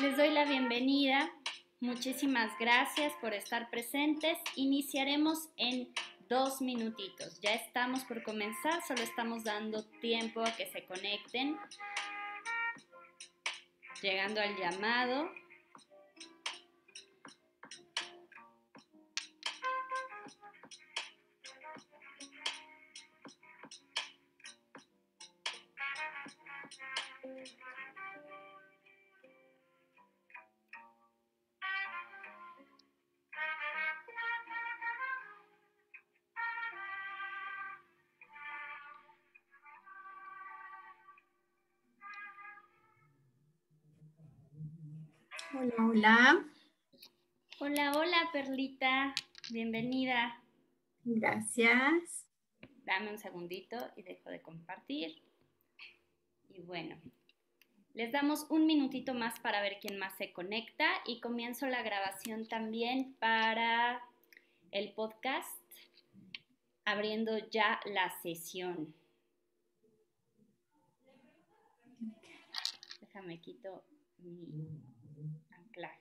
Les doy la bienvenida. Muchísimas gracias por estar presentes. Iniciaremos en 2 minutitos. Ya estamos por comenzar, solo estamos dando tiempo a que se conecten. Llegando al llamado. Hola, hola. Hola, hola, Perlita. Bienvenida. Gracias. Dame un segundito y dejo de compartir. Y bueno, les damos un minutito más para ver quién más se conecta y comienzo la grabación también para el podcast, abriendo ya la sesión. Déjame quito mi anclaje.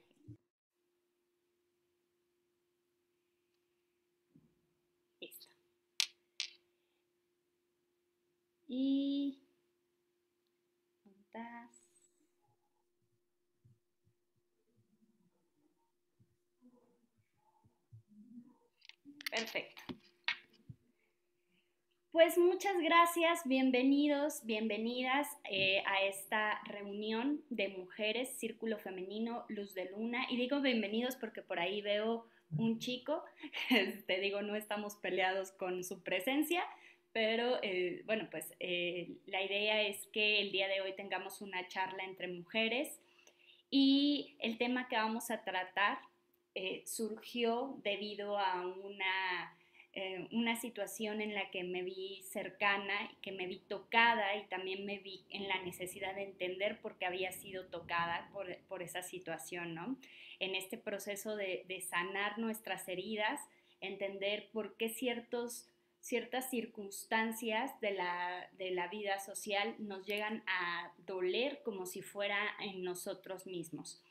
Listo. Y montas. Perfecto. Pues muchas gracias, bienvenidos, bienvenidas a esta reunión de mujeres, Círculo Femenino, Luz de Luna. Y digo bienvenidos porque por ahí veo un chico, digo, no estamos peleados con su presencia, pero bueno, pues la idea es que el día de hoy tengamos una charla entre mujeres y el tema que vamos a tratar surgió debido a una situación en la que me vi cercana, que me vi tocada y también me vi en la necesidad de entender por qué había sido tocada por esa situación, ¿no? En este proceso de sanar nuestras heridas, entender por qué ciertas circunstancias de la vida social nos llegan a doler como si fuera en nosotros mismos.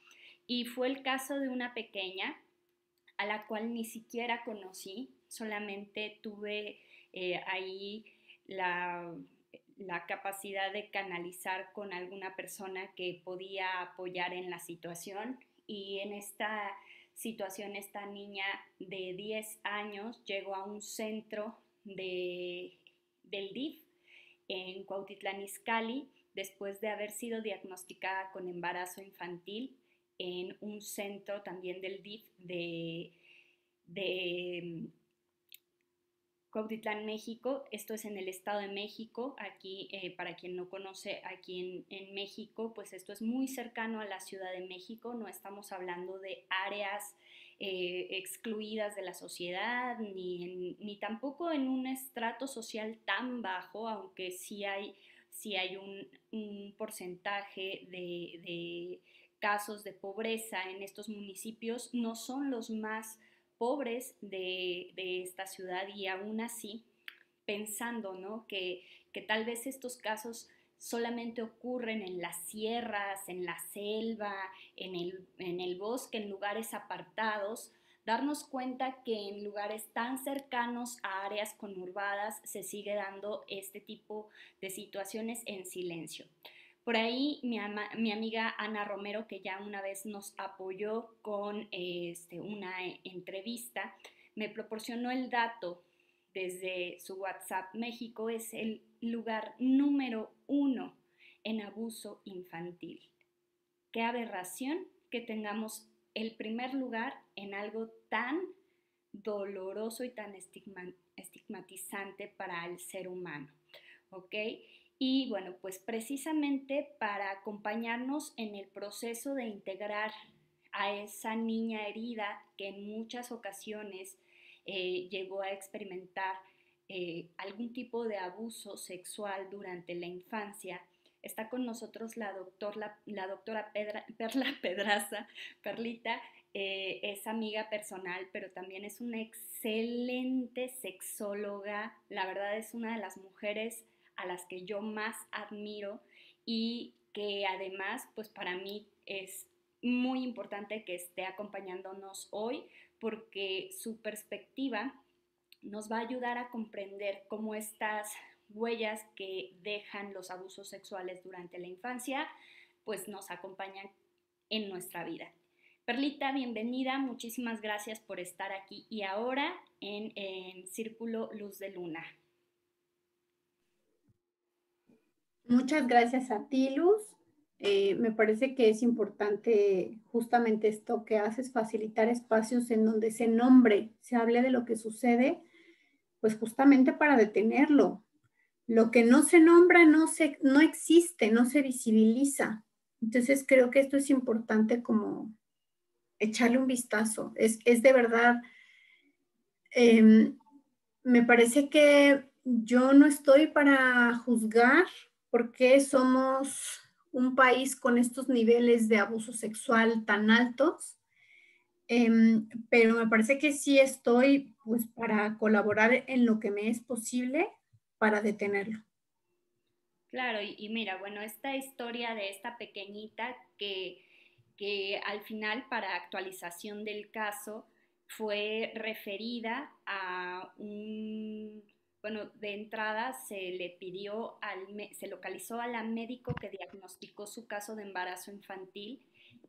Y fue el caso de una pequeña a la cual ni siquiera conocí, solamente tuve ahí la capacidad de canalizar con alguna persona que podía apoyar en la situación, y en esta situación esta niña de 10 años llegó a un centro del DIF en Cuautitlán Izcalli después de haber sido diagnosticada con embarazo infantil en un centro también del DIF de Cuautitlán, México. Esto es en el Estado de México. Aquí, para quien no conoce, aquí en México, pues esto es muy cercano a la Ciudad de México. No estamos hablando de áreas excluidas de la sociedad, ni tampoco en un estrato social tan bajo, aunque sí hay un porcentaje de casos de pobreza en estos municipios. No son los más pobres de esta ciudad, y aún así pensando, ¿no? que tal vez estos casos solamente ocurren en las sierras, en la selva, en el bosque, en lugares apartados, darnos cuenta que en lugares tan cercanos a áreas conurbadas se sigue dando este tipo de situaciones en silencio. Por ahí mi amiga Ana Romero, que ya una vez nos apoyó con una entrevista, me proporcionó el dato desde su WhatsApp. México es el lugar número 1 en abuso infantil. Qué aberración que tengamos el primer lugar en algo tan doloroso y tan estigmatizante para el ser humano, ¿ok? Y bueno, pues precisamente para acompañarnos en el proceso de integrar a esa niña herida que en muchas ocasiones llegó a experimentar algún tipo de abuso sexual durante la infancia, está con nosotros la doctora Perla Pedraza, Perlita, es amiga personal, pero también es una excelente sexóloga. La verdad es una de las mujeres a las que yo más admiro y que además, pues para mí es muy importante que esté acompañándonos hoy porque su perspectiva nos va a ayudar a comprender cómo estas huellas que dejan los abusos sexuales durante la infancia, pues nos acompañan en nuestra vida. Perlita, bienvenida, muchísimas gracias por estar aquí y ahora en Círculo Luz de Luna. Muchas gracias a ti, Luz. Me parece que es importante justamente esto que haces, facilitar espacios en donde se nombre, se hable de lo que sucede, pues justamente para detenerlo. Lo que no se nombra no existe, no se visibiliza. Entonces creo que esto es importante como echarle un vistazo. Es de verdad, me parece que yo no estoy para juzgar por qué somos un país con estos niveles de abuso sexual tan altos, pero me parece que sí estoy pues para colaborar en lo que me es posible para detenerlo. Claro, y mira, bueno, esta historia de esta pequeñita que al final para actualización del caso fue referida a bueno, de entrada se le pidió, se localizó a la médico que diagnosticó su caso de embarazo infantil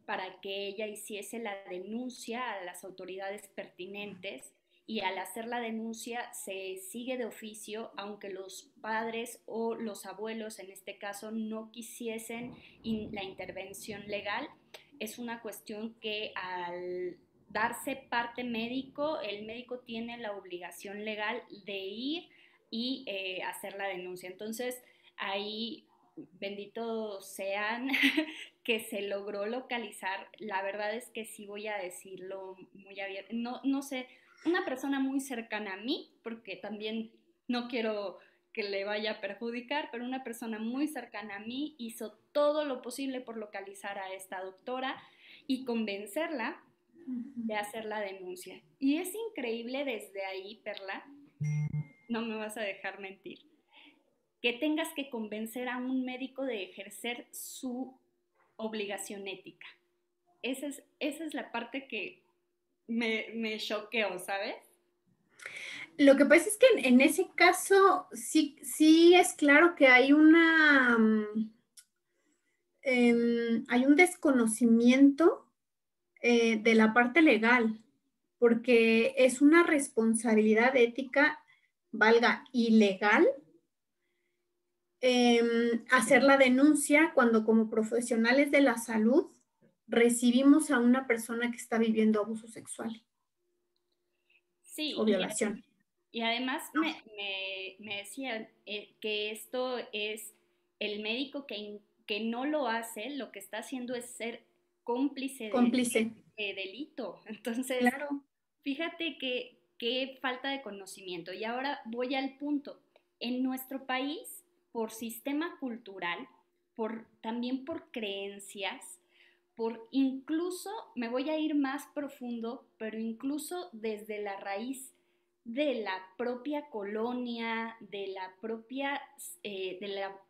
para que ella hiciese la denuncia a las autoridades pertinentes y al hacer la denuncia se sigue de oficio, aunque los padres o los abuelos en este caso no quisiesen la intervención legal. Es una cuestión que al darse parte médico, el médico tiene la obligación legal de ir y hacer la denuncia. Entonces, ahí, bendito sean, que se logró localizar. La verdad es que sí voy a decirlo muy abierto. No sé, una persona muy cercana a mí, porque también no quiero que le vaya a perjudicar, pero una persona muy cercana a mí hizo todo lo posible por localizar a esta doctora y convencerla de hacer la denuncia. Y es increíble desde ahí, Perla, no me vas a dejar mentir, que tengas que convencer a un médico de ejercer su obligación ética. Esa es la parte que me choqueó, ¿sabes? Lo que pasa es que en ese caso sí es claro que hay hay un desconocimiento de la parte legal, porque es una responsabilidad ética, valga ilegal, hacer la denuncia cuando como profesionales de la salud recibimos a una persona que está viviendo abuso sexual Sí, o violación. y además me decían que esto es el médico que no lo hace, lo que está haciendo es ser cómplice Cómplice, de delito. Entonces, claro. fíjate que falta de conocimiento. Y ahora voy al punto. En nuestro país, por sistema cultural, también por creencias, por incluso, me voy a ir más profundo, pero incluso desde la raíz de la propia colonia, del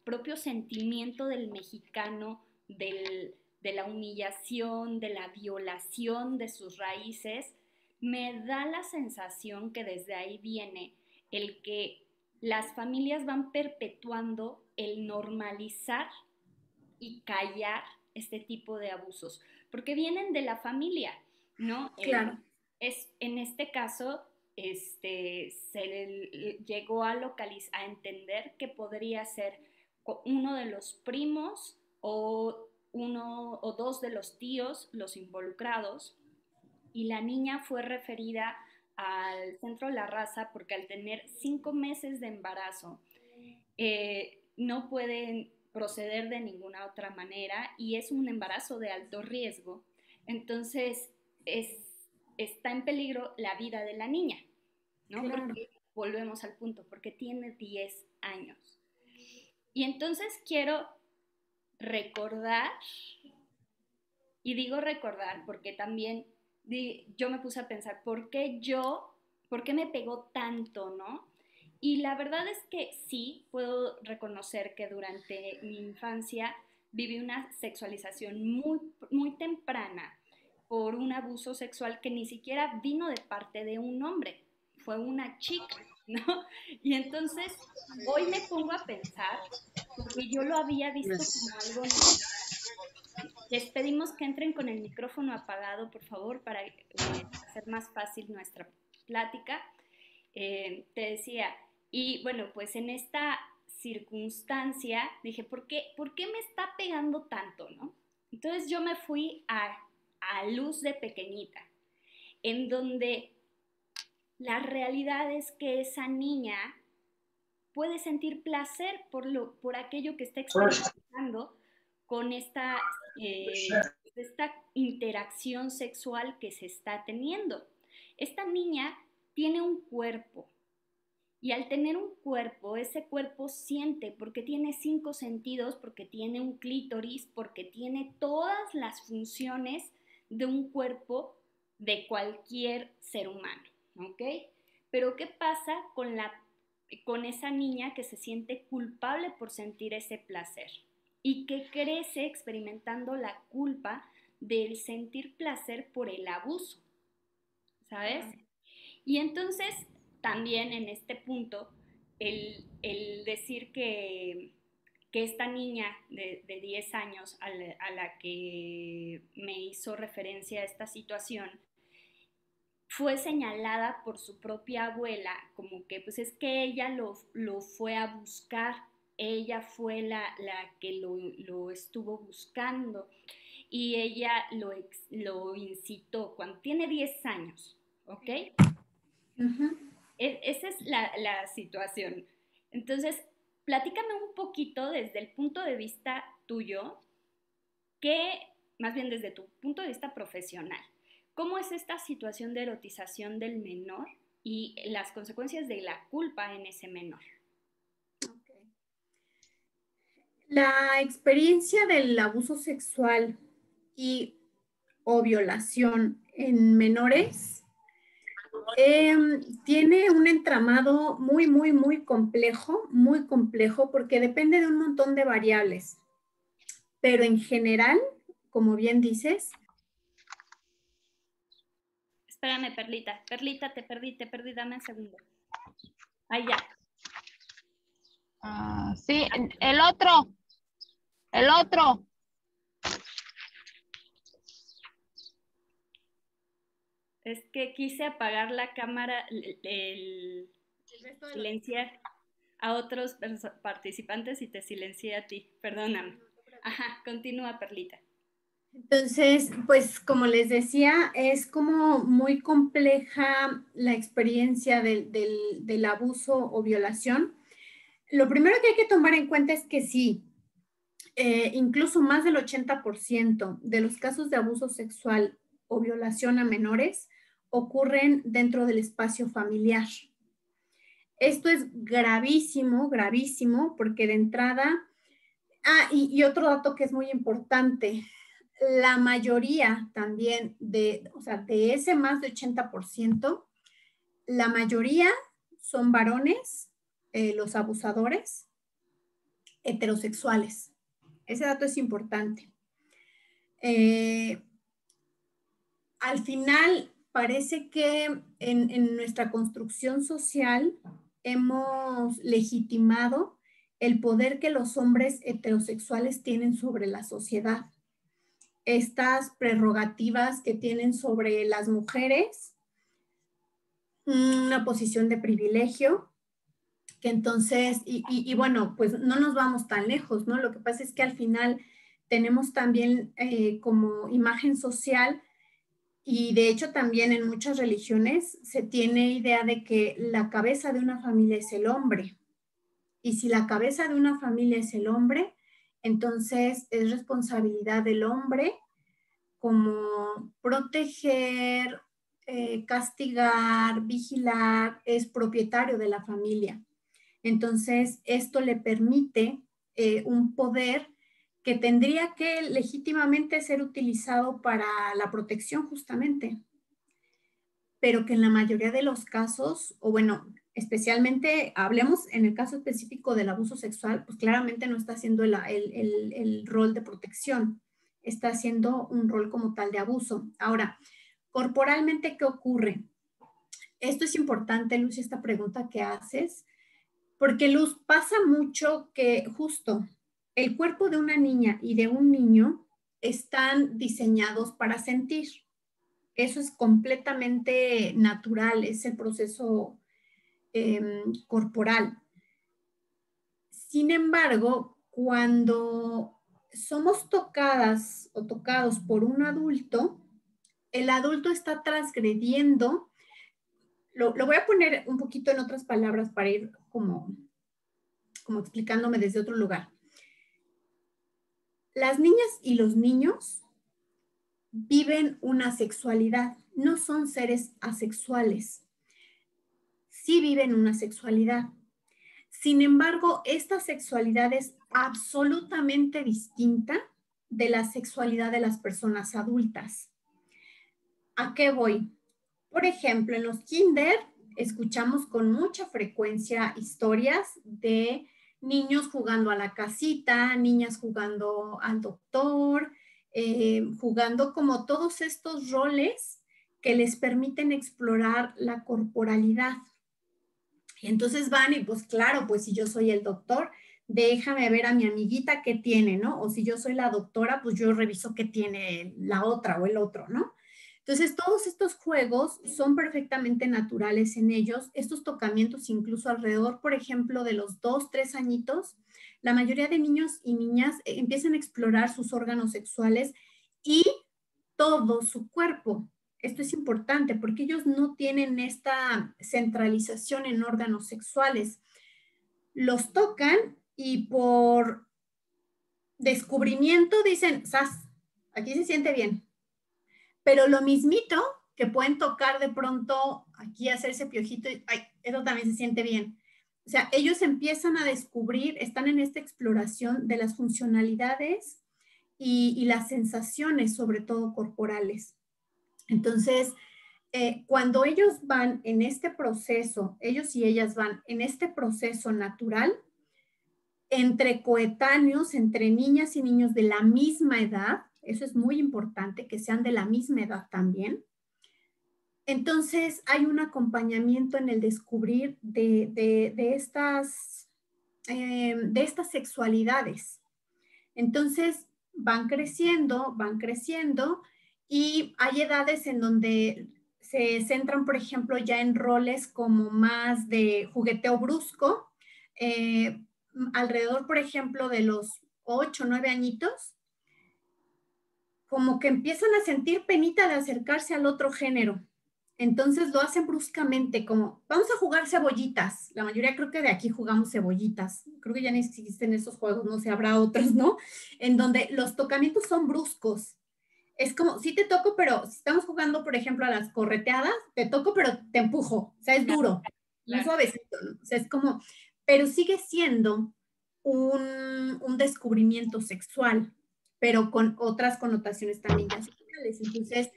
propio sentimiento del mexicano, de la humillación, de la violación de sus raíces, me da la sensación que desde ahí viene el que las familias van perpetuando el normalizar y callar este tipo de abusos, porque vienen de la familia, ¿no? Claro. En este caso, llegó a localizar, a entender que podría ser uno de los primos o uno o dos de los tíos los involucrados, y la niña fue referida al centro La Raza porque al tener 5 meses de embarazo no pueden proceder de ninguna otra manera y es un embarazo de alto riesgo. Entonces es, está en peligro la vida de la niña, ¿no? Claro. Porque volvemos al punto, porque tiene 10 años. Y entonces quiero recordar, y digo recordar porque también yo me puse a pensar, por qué me pegó tanto, ¿no? Y la verdad es que sí, puedo reconocer que durante mi infancia viví una sexualización muy, muy temprana por un abuso sexual que ni siquiera vino de parte de un hombre, fue una chica, ¿no? Y entonces hoy me pongo a pensar, porque yo lo había visto como algo normal. Les pedimos que entren con el micrófono apagado, por favor, para hacer más fácil nuestra plática. Te decía, y bueno, pues en esta circunstancia dije, ¿por qué me está pegando tanto, no? Entonces yo me fui a luz de pequeñita, en donde la realidad es que esa niña puede sentir placer por aquello que está experimentando con esta interacción sexual que se está teniendo. Esta niña tiene un cuerpo y al tener un cuerpo, ese cuerpo siente porque tiene 5 sentidos, porque tiene un clítoris, porque tiene todas las funciones de un cuerpo de cualquier ser humano, ¿ok? Pero ¿qué pasa con esa niña que se siente culpable por sentir ese placer y que crece experimentando la culpa del sentir placer por el abuso, ¿sabes? Y entonces también en este punto, el decir que esta niña de 10 años a la que me hizo referencia a esta situación, fue señalada por su propia abuela como que pues es que ella lo fue a buscar, ella fue la que lo estuvo buscando y ella lo incitó cuando tiene 10 años, ¿ok? Ujú. Esa es la situación. Entonces, platícame un poquito desde el punto de vista tuyo, que, más bien desde tu punto de vista profesional, ¿cómo es esta situación de erotización del menor y las consecuencias de la culpa en ese menor? Okay. La experiencia del abuso sexual y o violación en menores tiene un entramado muy, muy complejo, porque depende de un montón de variables. Pero en general, como bien dices, Espérame, Perlita. Perlita, te perdí, dame un segundo. Ahí ya. Sí, el otro. El otro. Es que quise apagar la cámara, silenciar a otros participantes y te silencié a ti. Perdóname. Ajá, continúa, Perlita. entonces, pues como les decía, es como muy compleja la experiencia del abuso o violación. Lo primero que hay que tomar en cuenta es que sí, incluso más del 80% de los casos de abuso sexual o violación a menores ocurren dentro del espacio familiar. Esto es gravísimo, gravísimo, porque de entrada, y otro dato que es muy importante, la mayoría también o sea, de ese más de 80%, la mayoría son varones, los abusadores heterosexuales. Ese dato es importante. Al final, parece que en nuestra construcción social hemos legitimado el poder que los hombres heterosexuales tienen sobre la sociedad, estas prerrogativas que tienen sobre las mujeres, una posición de privilegio, que entonces, bueno, pues no nos vamos tan lejos, ¿no? Lo que pasa es que al final tenemos también como imagen social, y de hecho también en muchas religiones se tiene idea de que la cabeza de una familia es el hombre. Y si la cabeza de una familia es el hombre, entonces es responsabilidad del hombre como proteger, castigar, vigilar, es propietario de la familia. Entonces, esto le permite un poder que tendría que legítimamente ser utilizado para la protección justamente, pero que en la mayoría de los casos, o bueno, especialmente hablemos en el caso específico del abuso sexual, pues claramente no está haciendo el rol de protección, está haciendo un rol como tal de abuso. Ahora, corporalmente, ¿qué ocurre? Esto es importante, Lucy, esta pregunta que haces, porque Luz, pasa mucho que justo el cuerpo de una niña y de un niño están diseñados para sentir. Eso es completamente natural, es el proceso corporal. Sin embargo, cuando somos tocadas o tocados por un adulto, el adulto está transgrediendo, lo voy a poner un poquito en otras palabras para ir como explicándome desde otro lugar. Las niñas y los niños viven una sexualidad, no son seres asexuales, sí viven una sexualidad. Sin embargo, esta sexualidad es absolutamente distinta de la sexualidad de las personas adultas. ¿A qué voy? Por ejemplo, en los kinder escuchamos con mucha frecuencia historias de niños jugando a la casita, niñas jugando al doctor, jugando como todos estos roles que les permiten explorar la corporalidad. Y entonces van y pues claro, pues si yo soy el doctor, déjame ver a mi amiguita qué tiene, ¿no? O si yo soy la doctora, pues yo reviso qué tiene la otra o el otro, ¿no? Entonces, todos estos juegos son perfectamente naturales en ellos. Estos tocamientos, incluso alrededor, por ejemplo, de los 2, 3 añitos, la mayoría de niños y niñas empiezan a explorar sus órganos sexuales y todo su cuerpo. Esto es importante porque ellos no tienen esta centralización en órganos sexuales. Los tocan y por descubrimiento dicen, ¡zas! Aquí se siente bien. Pero lo mismito que pueden tocar de pronto aquí, hacerse piojito, y, ay, eso también se siente bien. O sea, ellos empiezan a descubrir, están en esta exploración de las funcionalidades y las sensaciones, sobre todo corporales. Entonces, cuando ellos van en este proceso, ellos y ellas van en este proceso natural, entre coetáneos, entre niñas y niños de la misma edad, eso es muy importante, que sean de la misma edad también. Entonces, hay un acompañamiento en el descubrir de estas sexualidades. Entonces, van creciendo y hay edades en donde se centran, por ejemplo, ya en roles como más de jugueteo brusco, alrededor, por ejemplo, de los 8, 9 añitos, como que empiezan a sentir penita de acercarse al otro género. Entonces lo hacen bruscamente, como, vamos a jugar cebollitas. La mayoría creo que de aquí jugamos cebollitas. Creo que ya no existen esos juegos, no sé, habrá otros, ¿no? En donde los tocamientos son bruscos. Es como, sí te toco, pero si estamos jugando, por ejemplo, a las correteadas, te toco, pero te empujo. O sea, es duro, muy suavecito, ¿no? O sea, es como, pero sigue siendo un descubrimiento sexual, pero con otras connotaciones también ya sociales. Entonces,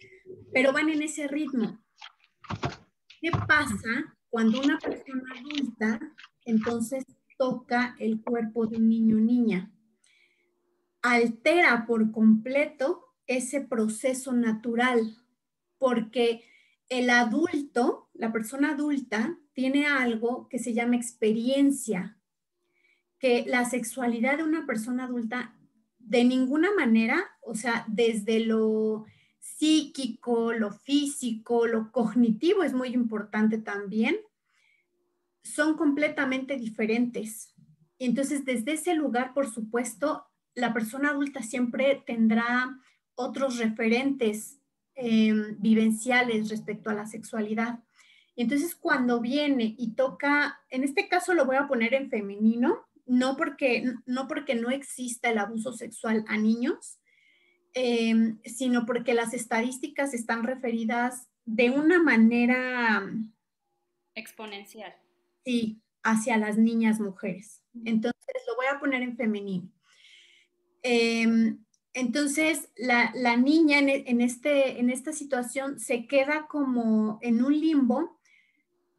pero van en ese ritmo. ¿Qué pasa cuando una persona adulta entonces toca el cuerpo de un niño o niña? Altera por completo ese proceso natural, porque el adulto, la persona adulta, tiene algo que se llama experiencia. que la sexualidad de una persona adulta de ninguna manera, o sea, desde lo psíquico, lo físico, lo cognitivo es muy importante también, son completamente diferentes. Y entonces, desde ese lugar, por supuesto, la persona adulta siempre tendrá otros referentes vivenciales respecto a la sexualidad. Y entonces, cuando viene y toca, en este caso lo voy a poner en femenino, no porque no exista el abuso sexual a niños, sino porque las estadísticas están referidas de una manera exponencial. sí, hacia las niñas mujeres. Entonces, lo voy a poner en femenino. Entonces, la niña en esta situación se queda como en un limbo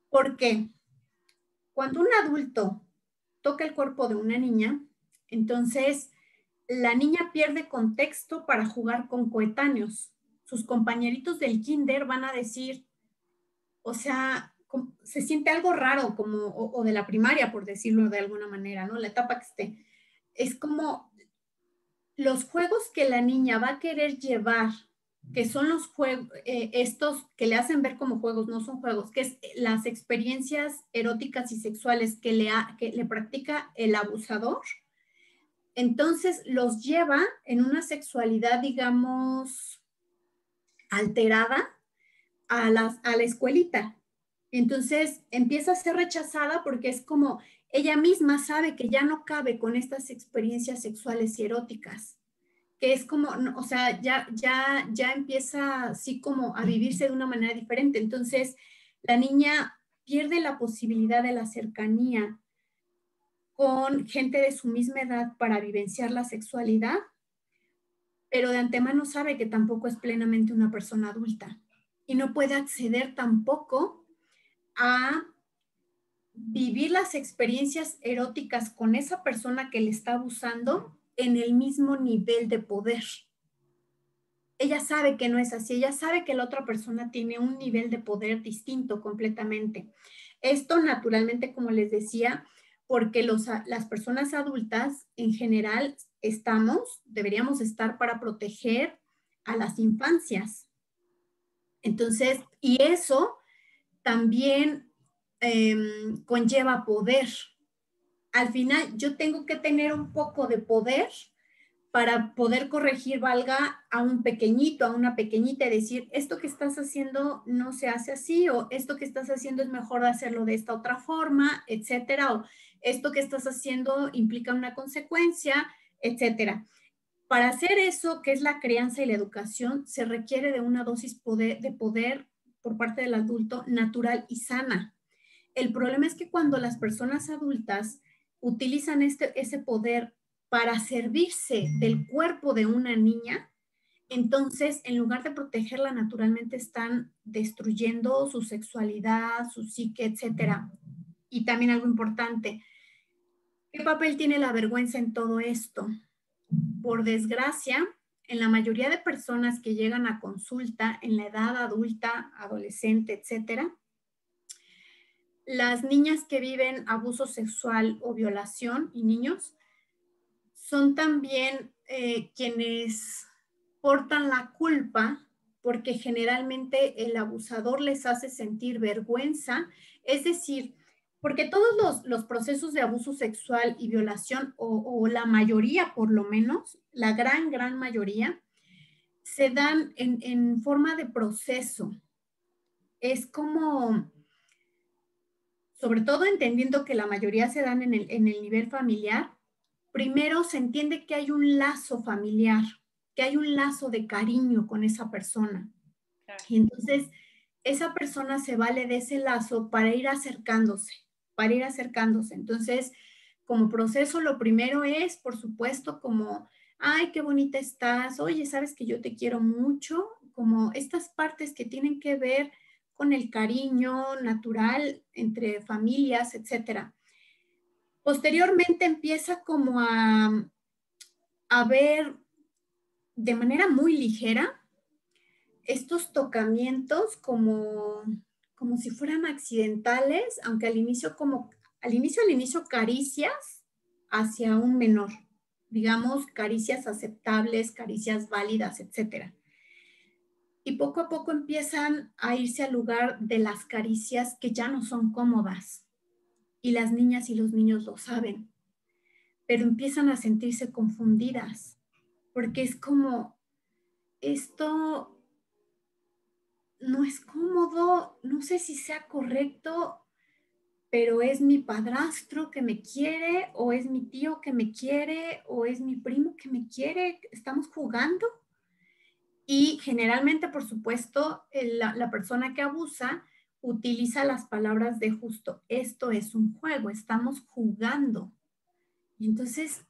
porque cuando un adulto toca el cuerpo de una niña, entonces la niña pierde contexto para jugar con coetáneos. Sus compañeritos del kinder van a decir, o sea, se siente algo raro, como, o de la primaria, por decirlo de alguna manera, ¿no? La etapa que esté. Es como los juegos que la niña va a querer llevar, que son los juegos, estos que le hacen ver como juegos, no son juegos, que es las experiencias eróticas y sexuales que le practica el abusador, entonces los lleva en una sexualidad, digamos, alterada a la escuelita. Entonces empieza a ser rechazada porque es como ella misma sabe que ya no cabe con estas experiencias sexuales y eróticas, que es como, o sea, ya empieza así como a vivirse de una manera diferente. Entonces la niña pierde la posibilidad de la cercanía con gente de su misma edad para vivenciar la sexualidad, pero de antemano sabe que tampoco es plenamente una persona adulta y no puede acceder tampoco a vivir las experiencias eróticas con esa persona que le está abusando en el mismo nivel de poder. Ella sabe que no es así, ella sabe que la otra persona tiene un nivel de poder distinto completamente. Esto naturalmente, como les decía, porque las personas adultas en general deberíamos estar para proteger a las infancias. Entonces, y eso también conlleva poder. Al final, yo tengo que tener un poco de poder para poder corregir, valga, a un pequeñito, a una pequeñita, y decir, esto que estás haciendo no se hace así, o esto que estás haciendo es mejor hacerlo de esta otra forma, etcétera, o esto que estás haciendo implica una consecuencia, etcétera. Para hacer eso, que es la crianza y la educación, se requiere de una dosis de poder por parte del adulto natural y sana. El problema es que cuando las personas adultas utilizan ese poder para servirse del cuerpo de una niña, entonces en lugar de protegerla naturalmente están destruyendo su sexualidad, su psique, etcétera. Y también algo importante, ¿qué papel tiene la vergüenza en todo esto? Por desgracia, en la mayoría de personas que llegan a consulta en la edad adulta, adolescente, etcétera, las niñas que viven abuso sexual o violación y niños son también quienes portan la culpa porque generalmente el abusador les hace sentir vergüenza, es decir, porque todos los procesos de abuso sexual y violación, o la mayoría por lo menos, la gran mayoría, se dan en forma de proceso. Es como, sobre todo entendiendo que la mayoría se dan en el nivel familiar, primero se entiende que hay un lazo familiar, que hay un lazo de cariño con esa persona. Claro. Y entonces esa persona se vale de ese lazo para ir acercándose. Entonces, como proceso, lo primero es, por supuesto, como, ay, qué bonita estás, oye, sabes que yo te quiero mucho, como estas partes que tienen que ver con el cariño natural entre familias, etcétera. Posteriormente empieza como a ver de manera muy ligera estos tocamientos como si fueran accidentales, aunque al inicio caricias, hacia un menor. Digamos, caricias aceptables, caricias válidas, etc. Y poco a poco empiezan a irse al lugar de las caricias que ya no son cómodas. Y las niñas y los niños lo saben, pero empiezan a sentirse confundidas, porque es como, esto no es cómodo, no sé si sea correcto, pero es mi padrastro que me quiere, o es mi tío que me quiere, o es mi primo que me quiere, estamos jugando. Y generalmente, por supuesto, la persona que abusa utiliza las palabras de justo, esto es un juego, estamos jugando. Y entonces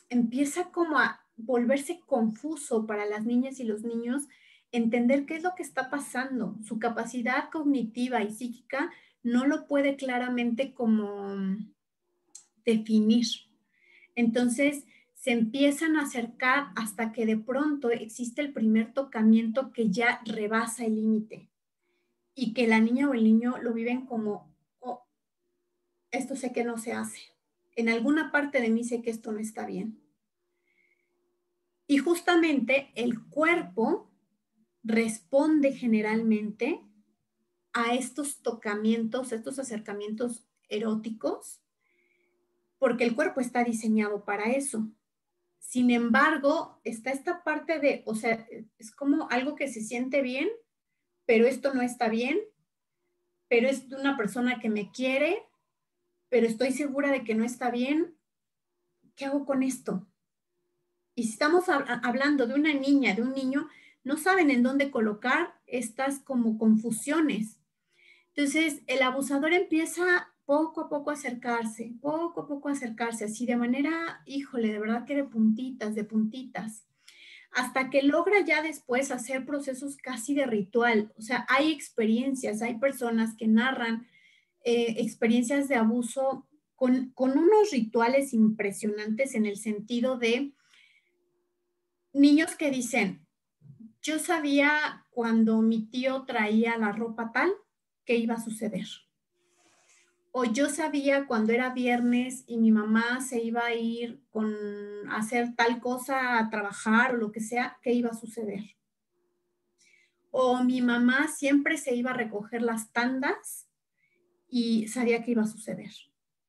empieza como a volverse confuso para las niñas y los niños entender qué es lo que está pasando. Su capacidad cognitiva y psíquica no lo puede claramente como definir. Entonces se empiezan a acercar hasta que de pronto existe el primer tocamiento que ya rebasa el límite y que la niña o el niño lo viven como, oh, esto sé que no se hace. En alguna parte de mí sé que esto no está bien. Y justamente el cuerpo responde generalmente a estos tocamientos, estos acercamientos eróticos, porque el cuerpo está diseñado para eso. Sin embargo, está esta parte de, o sea, es como algo que se siente bien, pero esto no está bien, pero es de una persona que me quiere, pero estoy segura de que no está bien. ¿Qué hago con esto? Y si estamos hablando de una niña, de un niño, no saben en dónde colocar estas como confusiones. Entonces, el abusador empieza poco a poco a acercarse, así de manera, híjole, de verdad que de puntitas, hasta que logra ya después hacer procesos casi de ritual. O sea, hay experiencias, hay personas que narran experiencias de abuso con unos rituales impresionantes en el sentido de niños que dicen, yo sabía cuando mi tío traía la ropa tal que iba a suceder. O yo sabía cuando era viernes y mi mamá se iba a ir a hacer tal cosa, a trabajar o lo que sea, que iba a suceder. O mi mamá siempre se iba a recoger las tandas y sabía que iba a suceder.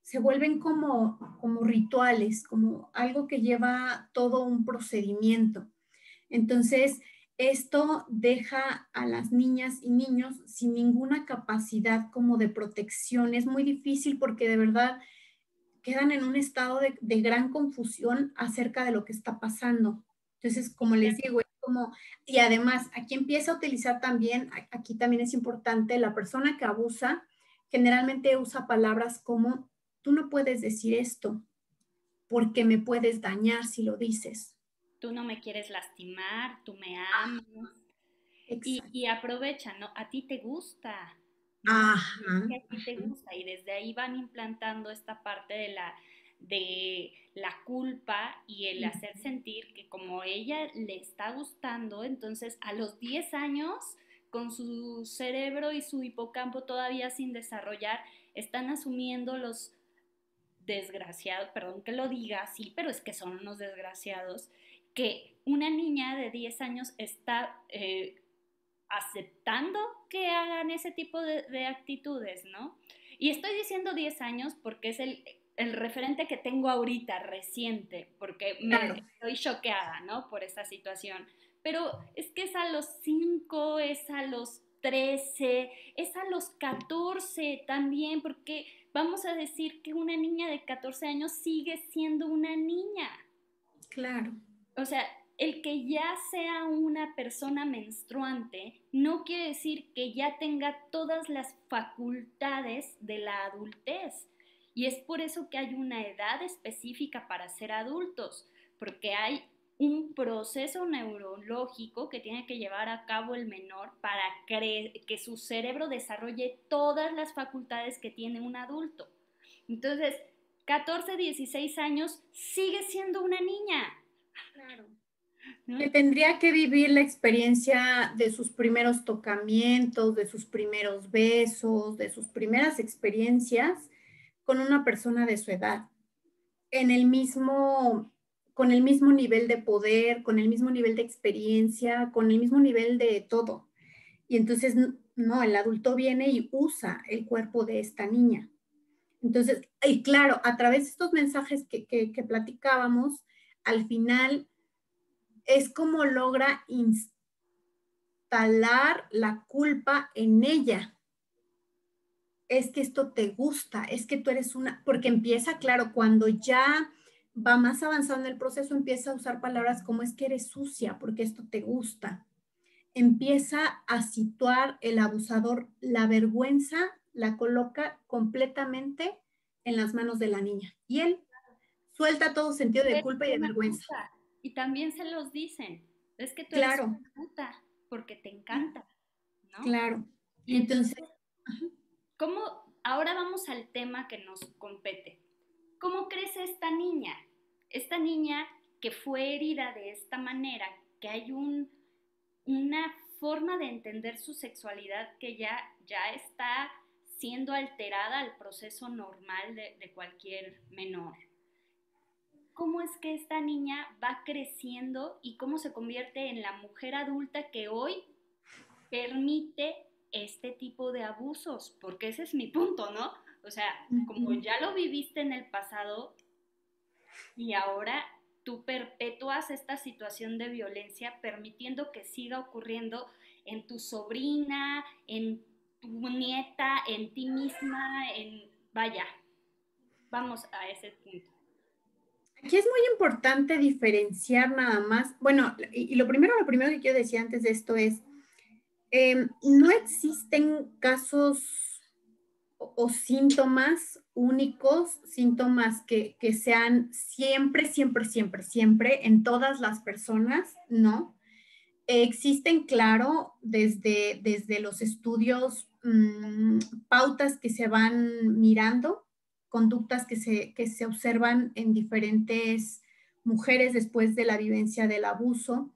Se vuelven como rituales, como algo que lleva todo un procedimiento. Entonces, esto deja a las niñas y niños sin ninguna capacidad como de protección. Es muy difícil porque de verdad quedan en un estado de gran confusión acerca de lo que está pasando. Entonces, como les digo, es como, y además, aquí empieza a utilizar también, aquí también es importante, la persona que abusa generalmente usa palabras como, tú no puedes decir esto porque me puedes dañar si lo dices. Tú no me quieres lastimar, tú me amas. Exacto. Y aprovecha, ¿no? A ti te gusta, ¿no? Y es Ajá. que a ti te gusta. Y desde ahí van implantando esta parte de la culpa y el hacer sentir que como ella le está gustando, entonces a los 10 años, con su cerebro y su hipocampo todavía sin desarrollar, están asumiendo los desgraciados, perdón que lo diga así, pero es que son unos desgraciados, que una niña de 10 años está aceptando que hagan ese tipo de actitudes, ¿no? Y estoy diciendo 10 años porque es el referente que tengo ahorita, reciente, porque me Claro, estoy choqueada, ¿no? Por esta situación. Pero es que es a los 5, es a los 13, es a los 14 también, porque vamos a decir que una niña de 14 años sigue siendo una niña. claro. O sea, el que ya sea una persona menstruante no quiere decir que ya tenga todas las facultades de la adultez. Y es por eso que hay una edad específica para ser adultos, porque hay un proceso neurológico que tiene que llevar a cabo el menor para que su cerebro desarrolle todas las facultades que tiene un adulto. Entonces, 14, 16 años sigue siendo una niña. Claro. ¿No? Que tendría que vivir la experiencia de sus primeros tocamientos, de sus primeros besos, de sus primeras experiencias con una persona de su edad. en el mismo, con el mismo nivel de poder, con el mismo nivel de experiencia, con el mismo nivel de todo. Y entonces, no, el adulto viene y usa el cuerpo de esta niña. Entonces, y claro, a través de estos mensajes que platicábamos, al final es como logra instalar la culpa en ella. Es que esto te gusta, es que tú eres una, porque empieza, claro, cuando ya va más avanzado en el proceso, empieza a usar palabras como es que eres sucia, porque esto te gusta. Empieza a situar el abusador, la vergüenza la coloca completamente en las manos de la niña. Y él suelta todo sentido de Eres culpa y de una vergüenza. puta. Y también se los dicen, es que tú eres Claro, una puta porque te encanta, ¿no? claro. Y Entonces, entonces, ¿cómo? Ahora vamos al tema que nos compete. ¿Cómo crece esta niña? Esta niña que fue herida de esta manera, que hay una forma de entender su sexualidad que ya está siendo alterada al proceso normal de cualquier menor. ¿Cómo es que esta niña va creciendo y cómo se convierte en la mujer adulta que hoy permite este tipo de abusos? Porque ese es mi punto, ¿no? O sea, como ya lo viviste en el pasado y ahora tú perpetúas esta situación de violencia permitiendo que siga ocurriendo en tu sobrina, en tu nieta, en ti misma, vaya, vamos a ese punto. aquí es muy importante diferenciar nada más. Bueno, y lo primero que quiero decir antes de esto es, no existen casos o síntomas únicos, síntomas que sean siempre, siempre, siempre, siempre en todas las personas, ¿no? Existen, claro, desde los estudios, pautas que se van mirando, conductas que se observan en diferentes mujeres después de la vivencia del abuso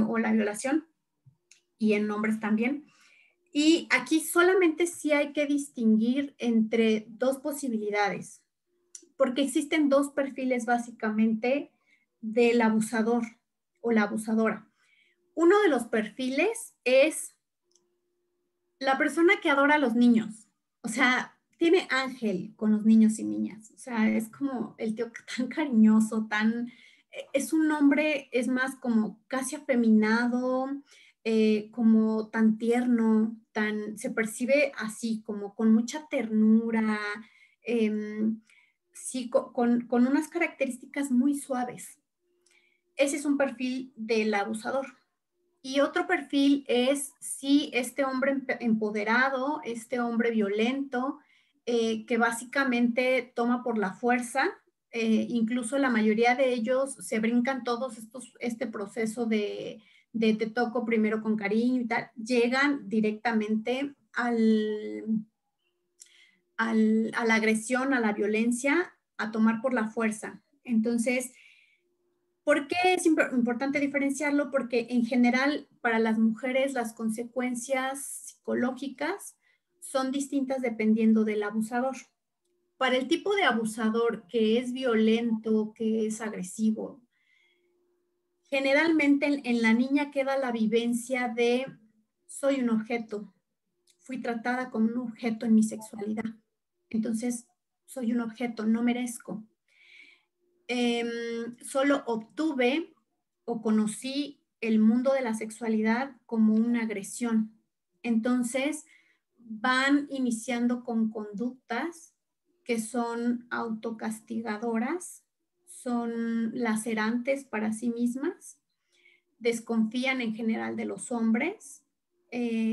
o la violación, y en hombres también. Y aquí solamente sí hay que distinguir entre dos posibilidades, porque existen dos perfiles básicamente del abusador o la abusadora. Uno de los perfiles es la persona que adora a los niños, o sea, tiene ángel con los niños y niñas, o sea, es como el tío tan cariñoso, es un hombre, es más como casi afeminado, como tan tierno, se percibe así, como con mucha ternura, sí, con unas características muy suaves. Ese es un perfil del abusador. Y otro perfil es sí, este hombre empoderado, este hombre violento, que básicamente toma por la fuerza. Incluso la mayoría de ellos se brincan todos este proceso de te toco primero con cariño y tal, llegan directamente a la agresión, a la violencia, a tomar por la fuerza. Entonces, ¿por qué es importante diferenciarlo? Porque en general para las mujeres las consecuencias psicológicas son distintas dependiendo del abusador. Para el tipo de abusador que es violento, que es agresivo, generalmente en la niña queda la vivencia de soy un objeto, fui tratada como un objeto en mi sexualidad. Entonces, soy un objeto, no merezco. Solo obtuve o conocí el mundo de la sexualidad como una agresión. Entonces, van iniciando con conductas que son autocastigadoras, son lacerantes para sí mismas, desconfían en general de los hombres,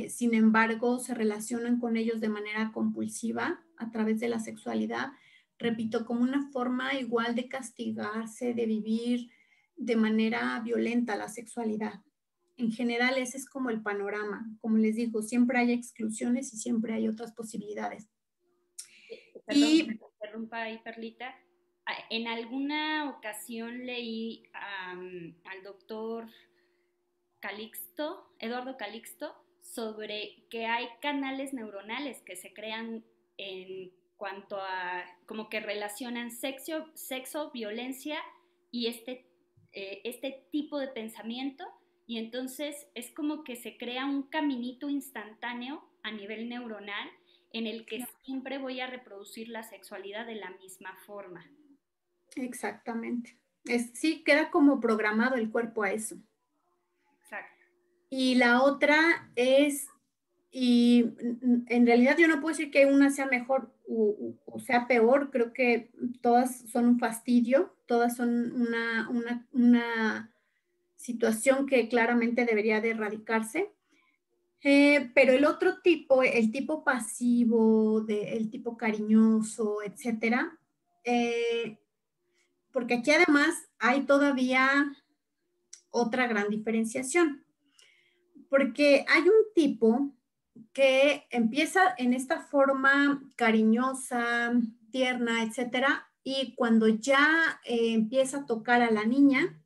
sin embargo, se relacionan con ellos de manera compulsiva a través de la sexualidad, repito, como una forma igual de castigarse, de vivir de manera violenta la sexualidad. En general, ese es como el panorama. Como les digo, siempre hay exclusiones y siempre hay otras posibilidades. Perdón que Y me interrumpa ahí, Perlita. En alguna ocasión leí al doctor Calixto, Eduardo Calixto, sobre que hay canales neuronales que se crean cuanto a como que relacionan sexo, violencia y este tipo de pensamiento, y entonces es como que se crea un caminito instantáneo a nivel neuronal en el que siempre voy a reproducir la sexualidad de la misma forma. Exactamente. Sí, queda como programado el cuerpo a eso. Exacto. Y la otra es, y en realidad yo no puedo decir que una sea mejor o sea peor, creo que todas son un fastidio, todas son una situación que claramente debería de erradicarse. Pero el otro tipo, el tipo pasivo, el tipo cariñoso, etcétera, porque aquí además hay todavía otra gran diferenciación, porque hay un tipo que empieza en esta forma cariñosa, tierna, etcétera, y cuando ya empieza a tocar a la niña,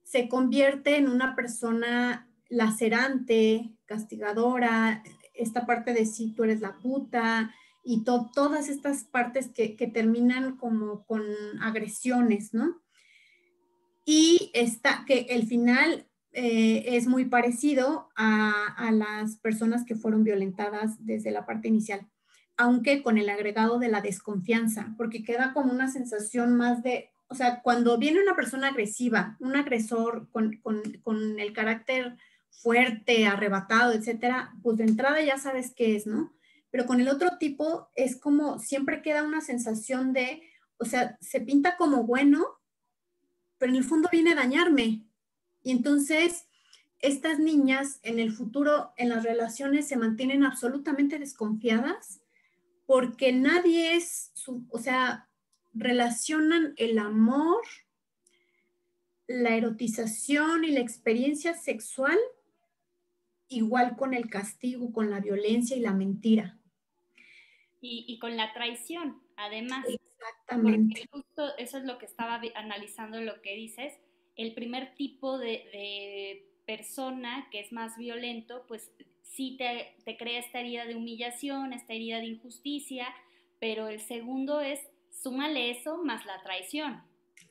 se convierte en una persona lacerante, castigadora, esta parte de sí, tú eres la puta, y todas estas partes que terminan como con agresiones, ¿no? Y que el final es muy parecido a las personas que fueron violentadas desde la parte inicial, aunque con el agregado de la desconfianza, porque queda como una sensación más de, o sea, cuando viene una persona agresiva, un agresor con el carácter fuerte, arrebatado, etcétera, pues de entrada ya sabes qué es, ¿no? Pero con el otro tipo es como siempre queda una sensación de, o sea, se pinta como bueno, pero en el fondo viene a dañarme. Y entonces estas niñas en el futuro en las relaciones se mantienen absolutamente desconfiadas porque nadie es, o sea, relacionan el amor, la erotización y la experiencia sexual igual con el castigo, con la violencia y la mentira. Y con la traición, además. Exactamente. Porque justo eso es lo que estaba analizando lo que dices. El primer tipo de persona que es más violento, pues sí te crea esta herida de humillación, esta herida de injusticia, pero el segundo es, súmale eso más la traición, ¿no?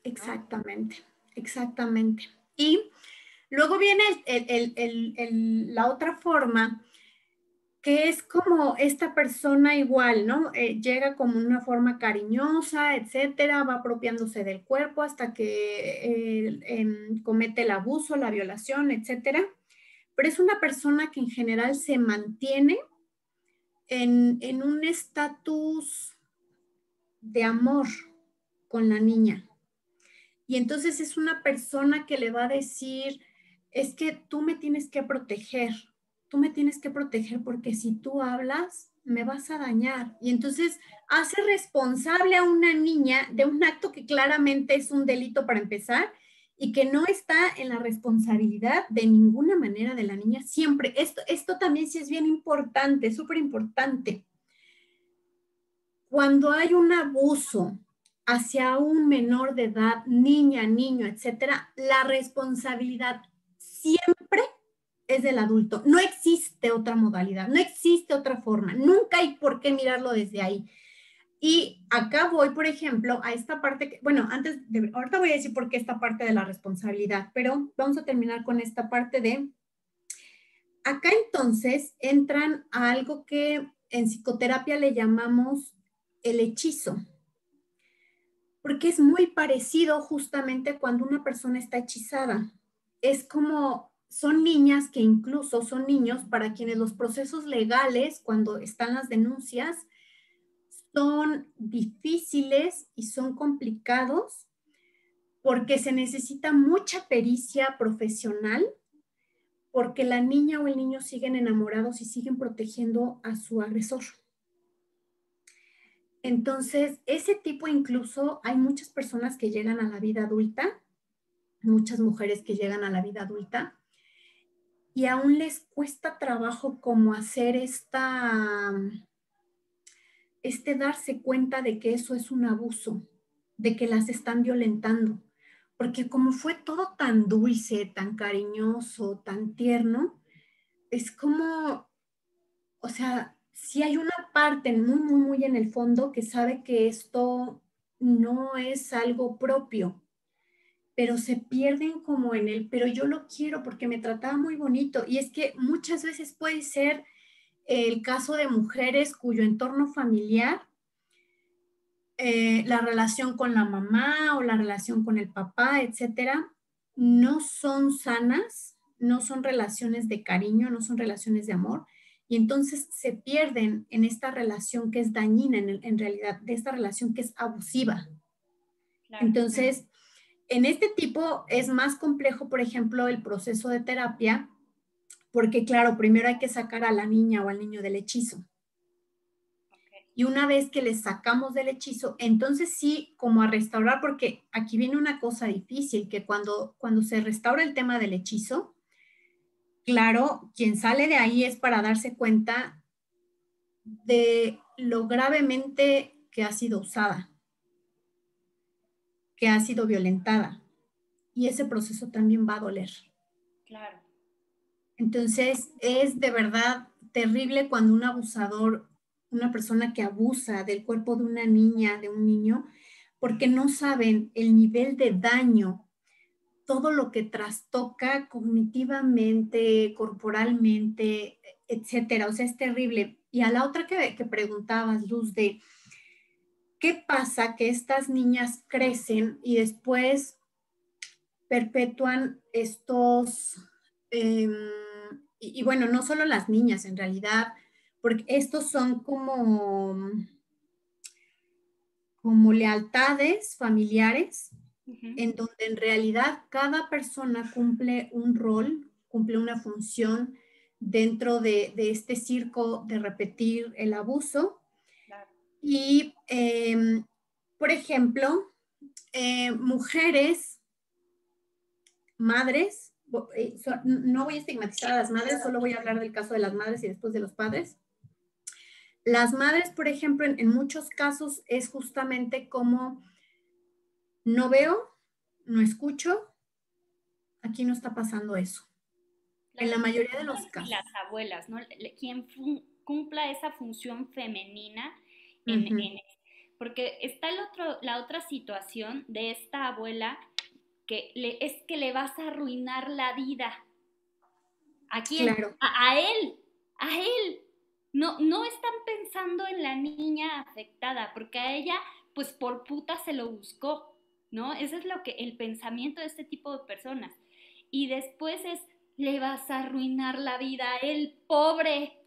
Exactamente, exactamente. Y luego viene la otra forma, que es como esta persona igual, ¿no? Llega como una forma cariñosa, etcétera, va apropiándose del cuerpo hasta que comete el abuso, la violación, etcétera. Pero es una persona que en general se mantiene en un estatus de amor con la niña. Y entonces es una persona que le va a decir, es que tú me tienes que proteger, tú me tienes que proteger porque si tú hablas, me vas a dañar. Y entonces hace responsable a una niña de un acto que claramente es un delito para empezar y que no está en la responsabilidad de ninguna manera de la niña siempre. Esto también sí es bien importante, súper importante. Cuando hay un abuso hacia un menor de edad, niña, niño, etcétera, la responsabilidad siempre es del adulto. No existe otra modalidad, no existe otra forma. Nunca hay por qué mirarlo desde ahí. Y acá voy, por ejemplo, a esta parte que, bueno, ahorita voy a decir por qué esta parte de la responsabilidad, pero vamos a terminar con esta parte de, acá entonces entran a algo que en psicoterapia le llamamos el hechizo, porque es muy parecido justamente cuando una persona está hechizada. Es como, son niñas que incluso son niños para quienes los procesos legales, cuando están las denuncias, son difíciles y son complicados porque se necesita mucha pericia profesional, porque la niña o el niño siguen enamorados y siguen protegiendo a su agresor. Entonces, ese tipo incluso hay muchas personas que llegan a la vida adulta, muchas mujeres que llegan a la vida adulta y aún les cuesta trabajo como hacer darse cuenta de que eso es un abuso, de que las están violentando. Porque como fue todo tan dulce, tan cariñoso, tan tierno, es como, o sea, sí hay una parte muy, muy, muy en el fondo que sabe que esto no es algo propio, pero se pierden como en el, pero yo lo quiero porque me trataba muy bonito. Y es que muchas veces puede ser el caso de mujeres cuyo entorno familiar, la relación con la mamá o la relación con el papá, etcétera, no son sanas, no son relaciones de cariño, no son relaciones de amor, y entonces se pierden en esta relación que es dañina en realidad, de esta relación que es abusiva. Claro. Entonces, en este tipo es más complejo, por ejemplo, el proceso de terapia, porque claro, primero hay que sacar a la niña o al niño del hechizo. Okay. Y una vez que les sacamos del hechizo, entonces sí, como a restaurar, porque aquí viene una cosa difícil, que cuando se restaura el tema del hechizo, claro, quien sale de ahí es para darse cuenta de lo gravemente que ha sido usada, que ha sido violentada. Y ese proceso también va a doler. Claro. Entonces, es de verdad terrible cuando un abusador, una persona que abusa del cuerpo de una niña, de un niño, porque no saben el nivel de daño, todo lo que trastoca cognitivamente, corporalmente, etcétera. O sea, es terrible. Y a la otra que preguntabas, Luz, de qué pasa que estas niñas crecen y después perpetúan estos, y bueno, no solo las niñas en realidad, porque estos son como lealtades familiares, en donde en realidad cada persona cumple un rol, cumple una función dentro de este circo de repetir el abuso. Claro. Y, por ejemplo, mujeres, madres, no voy a estigmatizar a las madres, solo voy a hablar del caso de las madres y después de los padres. Las madres, por ejemplo, en muchos casos es justamente como no veo, no escucho, aquí no está pasando eso. En Claro. la mayoría de los Y las casos. abuelas, ¿no? Quien cumpla esa función femenina Ujú. en porque está la otra situación de esta abuela es que le vas a arruinar la vida. ¿A quién? Claro, A él, a él. No, no están pensando en la niña afectada, porque a ella, pues por puta se lo buscó, ¿no? Ese es lo que, el pensamiento de este tipo de personas. Y después es, le vas a arruinar la vida a él, pobre,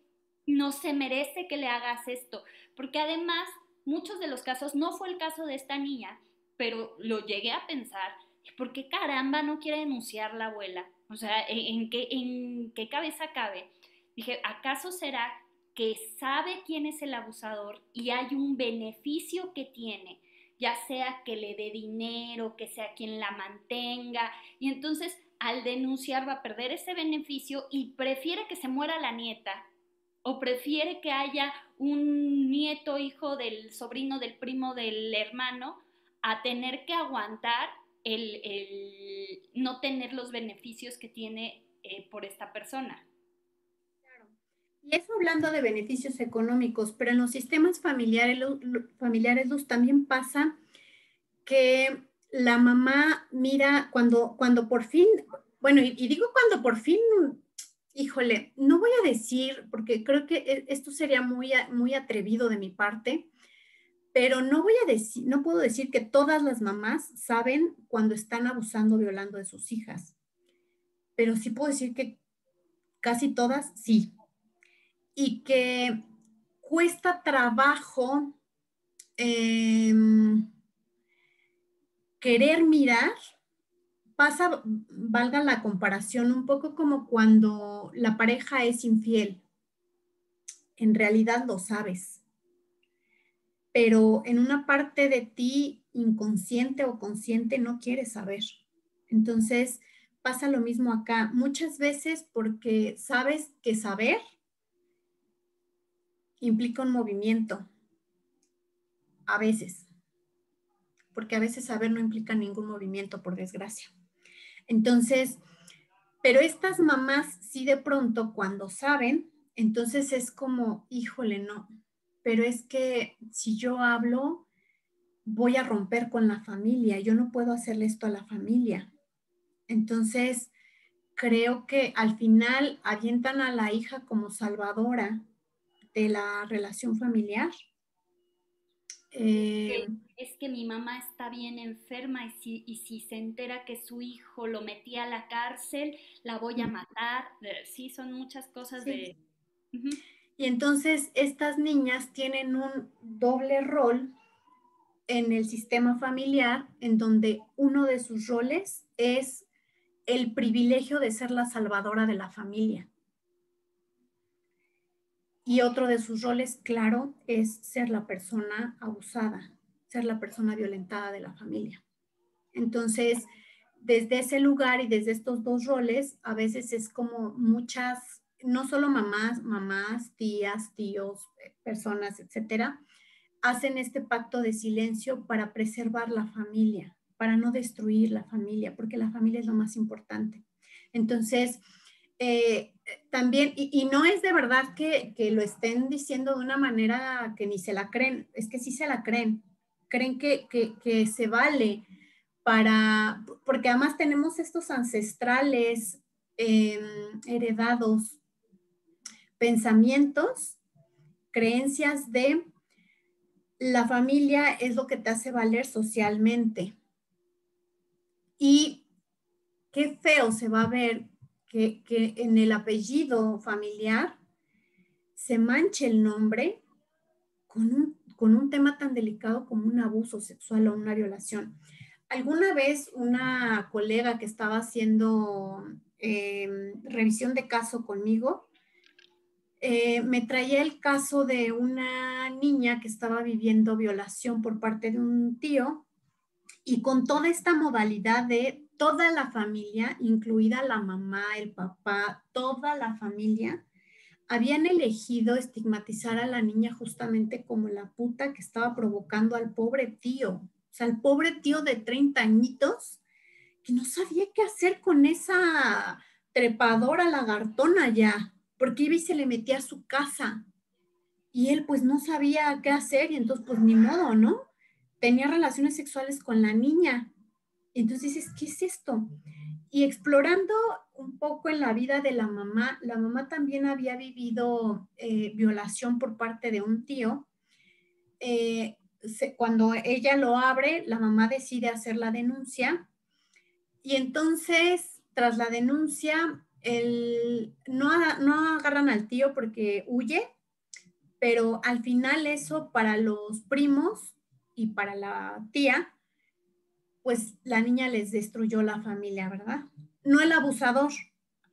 no se merece que le hagas esto, porque además, muchos de los casos, no fue el caso de esta niña, pero lo llegué a pensar, ¿por qué caramba no quiere denunciar la abuela? O sea, en qué cabeza cabe? Dije, ¿acaso será que sabe quién es el abusador y hay un beneficio que tiene? Ya sea que le dé dinero, que sea quien la mantenga, y entonces al denunciar va a perder ese beneficio y prefiere que se muera la nieta o prefiere que haya un nieto, hijo del sobrino, del primo, del hermano, a tener que aguantar el no tener los beneficios que tiene por esta persona. y eso hablando de beneficios económicos, pero en los sistemas familiares, familiares Luz, también pasa que la mamá mira cuando por fin, bueno, y digo cuando por fin, híjole, no voy a decir, porque creo que esto sería muy, muy atrevido de mi parte, pero no voy a decir, no puedo decir que todas las mamás saben cuando están abusando, violando de sus hijas, pero sí puedo decir que casi todas sí. Y que cuesta trabajo eh, querer mirar, pasa, valga la comparación, un poco como cuando la pareja es infiel. En realidad lo sabes, pero en una parte de ti, inconsciente o consciente, no quieres saber. Entonces, pasa lo mismo acá. Muchas veces porque sabes que saber implica un movimiento, a veces, porque a veces saber no implica ningún movimiento, por desgracia. Entonces, pero estas mamás sí de pronto cuando saben, Entonces es como, híjole, no, pero es que si yo hablo, voy a romper con la familia, yo no puedo hacerle esto a la familia. Entonces, creo que al final avientan a la hija como salvadora de la relación familiar. Es que mi mamá está bien enferma y si se entera que su hijo lo metía a la cárcel, la voy a matar. Sí, son muchas cosas Sí. de... Ujú. Y entonces estas niñas tienen un doble rol en el sistema familiar, en donde uno de sus roles es el privilegio de ser la salvadora de la familia. Y otro de sus roles, claro, es ser la persona abusada, ser la persona violentada de la familia. Entonces, desde ese lugar y desde estos dos roles, a veces es como muchas, no solo mamás, tías, tíos, personas, etcétera, hacen este pacto de silencio para preservar la familia, para no destruir la familia, porque la familia es lo más importante. Entonces, también, y no es de verdad que lo estén diciendo de una manera que ni se la creen, es que sí se la creen que se vale porque además tenemos estos ancestrales heredados, pensamientos, creencias de la familia es lo que te hace valer socialmente. Y qué feo se va a ver que en el apellido familiar se manche el nombre con un tema tan delicado como un abuso sexual o una violación. Alguna vez una colega que estaba haciendo revisión de caso conmigo, me traía el caso de una niña que estaba viviendo violación por parte de un tío y con toda esta modalidad de toda la familia, incluida la mamá, el papá, toda la familia, habían elegido estigmatizar a la niña justamente como la puta que estaba provocando al pobre tío. O sea, el pobre tío de 30 añitos que no sabía qué hacer con esa trepadora lagartona ya, porque iba y se le metía a su casa. Y él pues no sabía qué hacer y entonces pues ni modo, ¿no? Tenía relaciones sexuales con la niña. Entonces dices, ¿qué es esto? Y explorando un poco en la vida de la mamá también había vivido violación por parte de un tío. Cuando ella lo abre, la mamá decide hacer la denuncia y entonces, tras la denuncia, no agarran al tío porque huye, pero al final eso para los primos y para la tía, pues la niña les destruyó la familia, ¿verdad? No el abusador,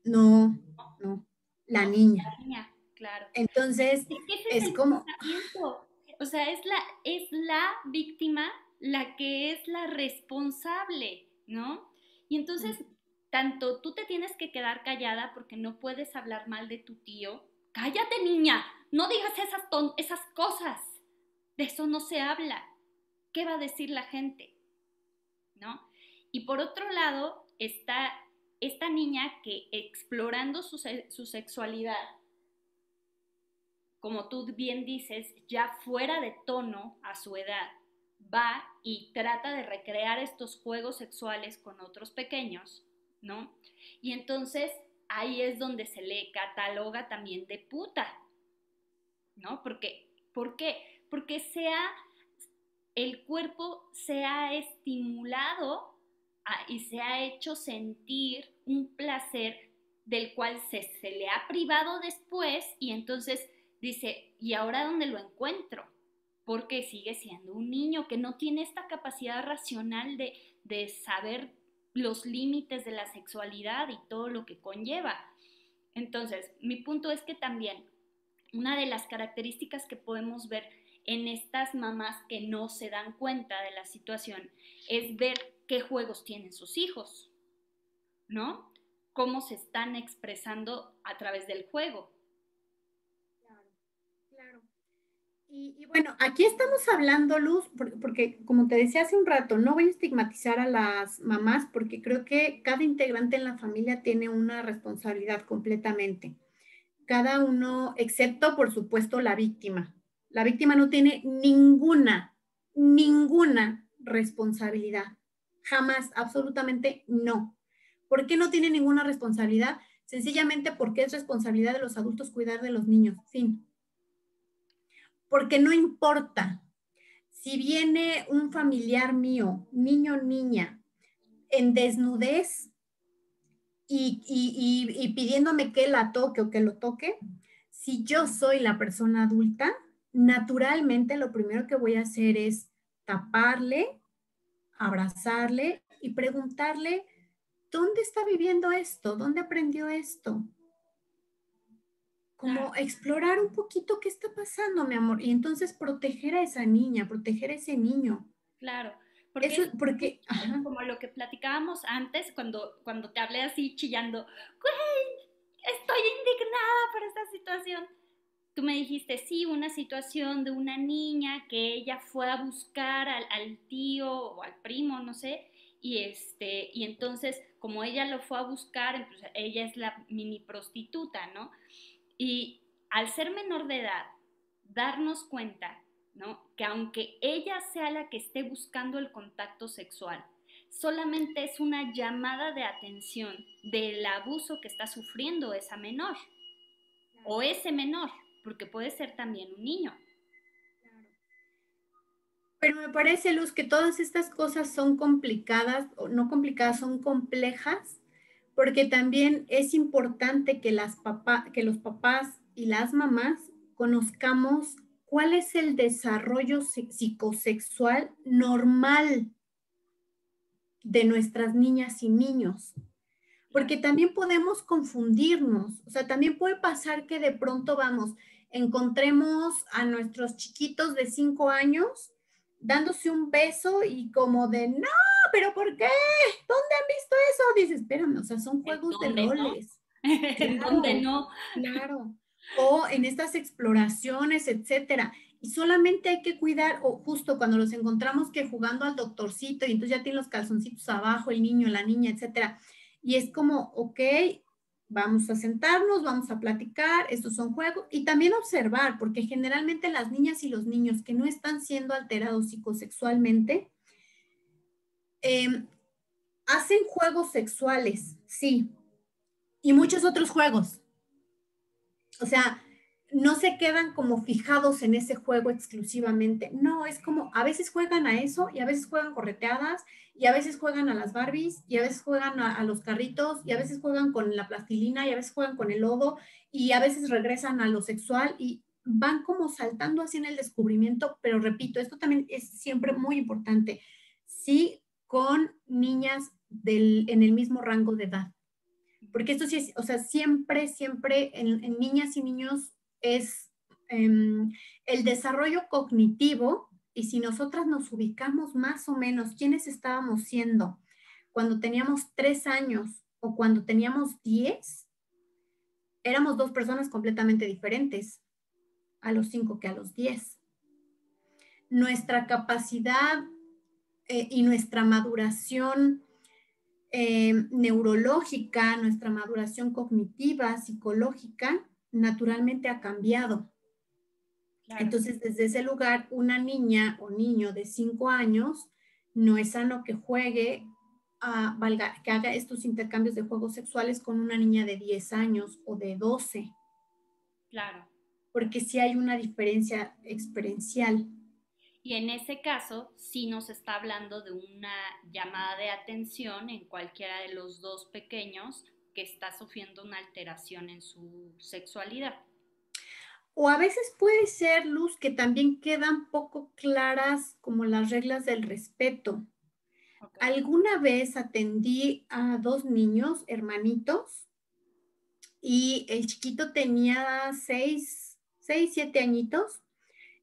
no, no, la No, niña. la niña, claro. Entonces, Es que ese es es el como, pensamiento. O sea, es la víctima la que es la responsable, ¿no? Y entonces, tanto tú te tienes que quedar callada porque no puedes hablar mal de tu tío. Cállate, niña, no digas esas cosas. De eso no se habla. ¿Qué va a decir la gente? ¿No? Y por otro lado está esta niña que explorando su sexualidad, como tú bien dices, ya fuera de tono a su edad, va y trata de recrear estos juegos sexuales con otros pequeños, ¿no? Y entonces ahí es donde se le cataloga también de puta, ¿no? ¿Por qué? Porque el cuerpo se ha estimulado y se ha hecho sentir un placer del cual se le ha privado después y entonces dice, ¿y ahora dónde lo encuentro? Porque sigue siendo un niño que no tiene esta capacidad racional de saber los límites de la sexualidad y todo lo que conlleva. Entonces, mi punto es que también una de las características que podemos ver en estas mamás que no se dan cuenta de la situación es ver qué juegos tienen sus hijos, ¿no? Cómo se están expresando a través del juego. claro, claro. Y bueno, aquí estamos hablando, Luz, porque como te decía hace un rato, no voy a estigmatizar a las mamás porque creo que cada integrante en la familia tiene una responsabilidad completamente. Cada uno, excepto por supuesto la víctima. La víctima no tiene ninguna responsabilidad. Jamás, absolutamente no. ¿Por qué no tiene ninguna responsabilidad? Sencillamente porque es responsabilidad de los adultos cuidar de los niños. Fin. Porque no importa. Si viene un familiar mío, niño o niña, en desnudez y pidiéndome que la toque o que lo toque, si yo soy la persona adulta, naturalmente lo primero que voy a hacer es taparle, abrazarle y preguntarle, ¿dónde está viviendo esto? ¿Dónde aprendió esto? Como explorar un poquito qué está pasando, mi amor, y entonces proteger a esa niña, proteger a ese niño. Claro, porque Eso es es porque, como lo que platicábamos antes cuando te hablé así chillando, güey, estoy indignada por esta situación. Tú me dijiste, sí, una situación de una niña que ella fue a buscar al tío o al primo, no sé, y entonces, como ella lo fue a buscar, entonces ella es la mini prostituta, ¿no? Y al ser menor de edad, darnos cuenta, ¿no? Que aunque ella sea la que esté buscando el contacto sexual, solamente es una llamada de atención del abuso que está sufriendo esa menor o ese menor, porque puede ser también un niño. pero me parece, Luz, que todas estas cosas son complicadas, o no complicadas, son complejas, porque también es importante que, que los papás y las mamás conozcamos cuál es el desarrollo psicosexual normal de nuestras niñas y niños. Porque también podemos confundirnos, o sea, también puede pasar que de pronto encontremos a nuestros chiquitos de 5 años dándose un beso y como de, no, pero ¿por qué? ¿Dónde han visto eso? Dices, espérame, o sea, son juegos de ¿Dónde no? roles. ¿En dónde Claro, no? claro. O en estas exploraciones, etcétera. Y solamente hay que cuidar, o justo cuando los encontramos que jugando al doctorcito y entonces ya tienen los calzoncitos abajo, el niño, la niña, etcétera. Y es como, ok, vamos a sentarnos, vamos a platicar, estos son juegos, y también observar, porque generalmente las niñas y los niños que no están siendo alterados psicosexualmente, hacen juegos sexuales, sí, y muchos otros juegos. O sea, no se quedan como fijados en ese juego exclusivamente. No, es como a veces juegan a eso y a veces juegan correteadas y a veces juegan a las Barbies y a veces juegan a los carritos y a veces juegan con la plastilina y a veces juegan con el lodo y a veces regresan a lo sexual y van como saltando así en el descubrimiento, pero repito, esto también es siempre muy importante. Sí, con niñas en el mismo rango de edad. Porque esto sí es, o sea, siempre, siempre en niñas y niños es el desarrollo cognitivo, y si nosotras nos ubicamos más o menos quiénes estábamos siendo cuando teníamos 3 años o cuando teníamos 10, éramos dos personas completamente diferentes a los 5 que a los 10. Nuestra capacidad y nuestra maduración neurológica, nuestra maduración cognitiva, psicológica, naturalmente ha cambiado. Claro. Entonces, desde ese lugar, una niña o niño de 5 años no es sano que juegue, que haga estos intercambios de juegos sexuales con una niña de 10 años o de 12. Claro. Porque sí hay una diferencia experiencial. Y en ese caso, sí nos está hablando de una llamada de atención en cualquiera de los dos pequeños que está sufriendo una alteración en su sexualidad. O a veces puede ser, Luz, que también quedan poco claras como las reglas del respeto. Okay. Alguna vez atendí a 2 niños, hermanitos, y el chiquito tenía 6, 7 añitos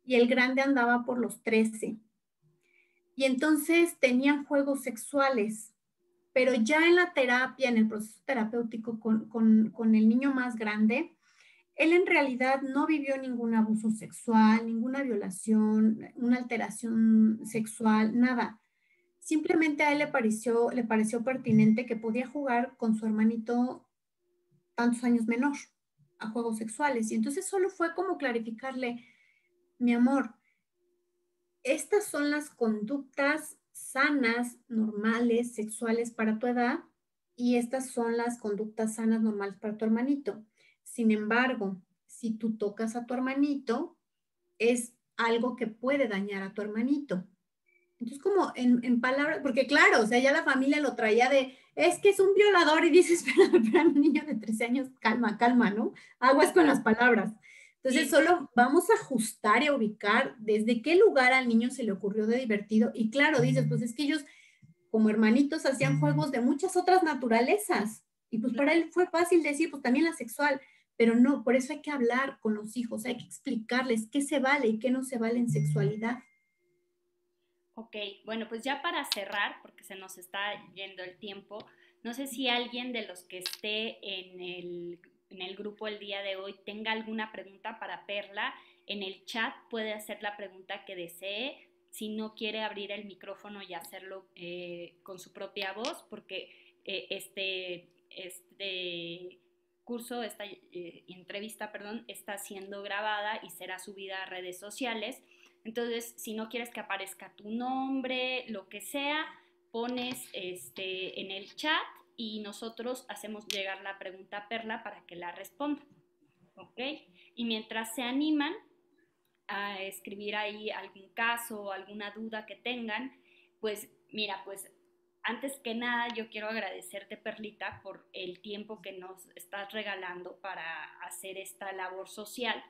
y el grande andaba por los 13. Y entonces tenían juegos sexuales, pero ya en la terapia, en el proceso terapéutico con el niño más grande, él en realidad no vivió ningún abuso sexual, ninguna violación, una alteración sexual, nada. Simplemente a él le pareció pertinente que podía jugar con su hermanito tantos años menor. a juegos sexuales. Y entonces solo fue como clarificarle, mi amor, estas son las conductas sanas, normales, sexuales para tu edad, y estas son las conductas sanas, normales para tu hermanito. Sin embargo, si tú tocas a tu hermanito, es algo que puede dañar a tu hermanito. Entonces, como en palabras, porque claro, o sea, ya la familia lo traía de, es que es un violador y dices, espérame, un niño de 13 años, calma, calma, ¿no? Aguas con las palabras. Entonces, Sí. solo vamos a ajustar y a ubicar desde qué lugar al niño se le ocurrió de divertido. Y claro, dices, pues es que ellos como hermanitos hacían juegos de muchas otras naturalezas. Y pues para él fue fácil decir, pues también la sexual. Pero no, por eso hay que hablar con los hijos, hay que explicarles qué se vale y qué no se vale en sexualidad. Ok, bueno, pues ya para cerrar, porque se nos está yendo el tiempo, no sé si alguien de los que esté en el grupo el día de hoy tenga alguna pregunta para Perla. En el chat puede hacer la pregunta que desee, si no quiere abrir el micrófono y hacerlo con su propia voz, porque este curso, esta entrevista, perdón, está siendo grabada y será subida a redes sociales. Entonces, si no quieres que aparezca tu nombre, lo que sea, pones en el chat y nosotros hacemos llegar la pregunta a Perla para que la responda. ¿Ok? Y mientras se animan a escribir ahí algún caso o alguna duda que tengan, pues mira, pues antes que nada yo quiero agradecerte, Perlita, por el tiempo que nos estás regalando para hacer esta labor social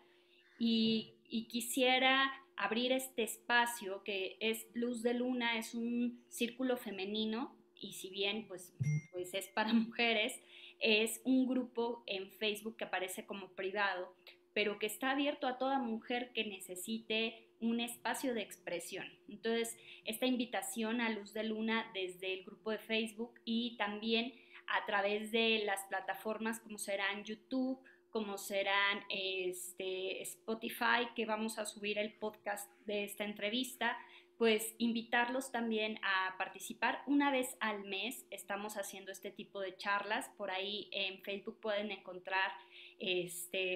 y quisiera abrir este espacio que es Luz de Luna, es un círculo femenino y si bien pues es para mujeres, es un grupo en Facebook que aparece como privado, pero que está abierto a toda mujer que necesite un espacio de expresión. Entonces, esta invitación a Luz de Luna desde el grupo de Facebook y también a través de las plataformas como serán YouTube, como serán Spotify, que vamos a subir el podcast de esta entrevista, pues invitarlos también a participar una vez al mes. Estamos haciendo este tipo de charlas. Por ahí en Facebook pueden encontrar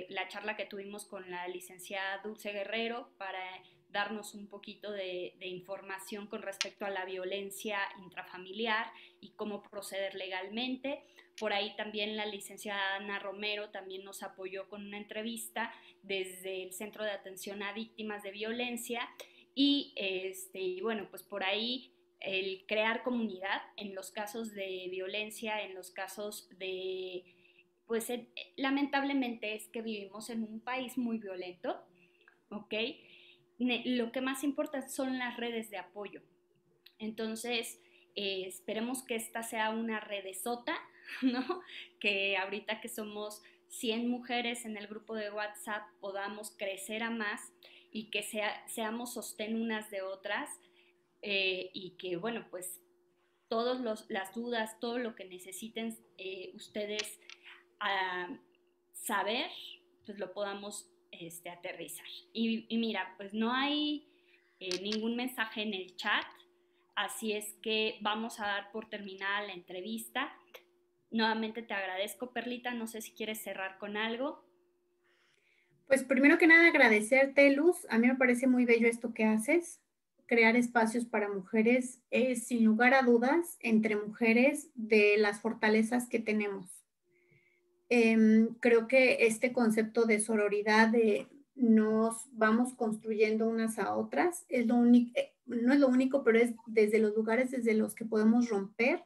la charla que tuvimos con la licenciada Dulce Guerrero para darnos un poquito de información con respecto a la violencia intrafamiliar y cómo proceder legalmente. Por ahí también la licenciada Ana Romero también nos apoyó con una entrevista desde el Centro de Atención a Víctimas de Violencia y bueno, pues por ahí el crear comunidad en los casos de violencia, en los casos de, pues lamentablemente es que vivimos en un país muy violento, ¿ok? Lo que más importa son las redes de apoyo. Entonces, esperemos que esta sea una redesota, ¿no? Que ahorita que somos 100 mujeres en el grupo de WhatsApp podamos crecer a más y que seamos sostén unas de otras y que, bueno, pues todas las dudas, todo lo que necesiten ustedes saber, pues lo podamos aterrizar. Y mira, pues no hay ningún mensaje en el chat, así es que vamos a dar por terminada la entrevista. Nuevamente te agradezco, Perlita, no sé si quieres cerrar con algo. Pues primero que nada agradecerte, Luz. A mí me parece muy bello esto que haces. Crear espacios para mujeres es, sin lugar a dudas, entre mujeres de las fortalezas que tenemos. Creo que este concepto de sororidad, de nos vamos construyendo unas a otras, es lo único, no es lo único, pero es desde los lugares desde los que podemos romper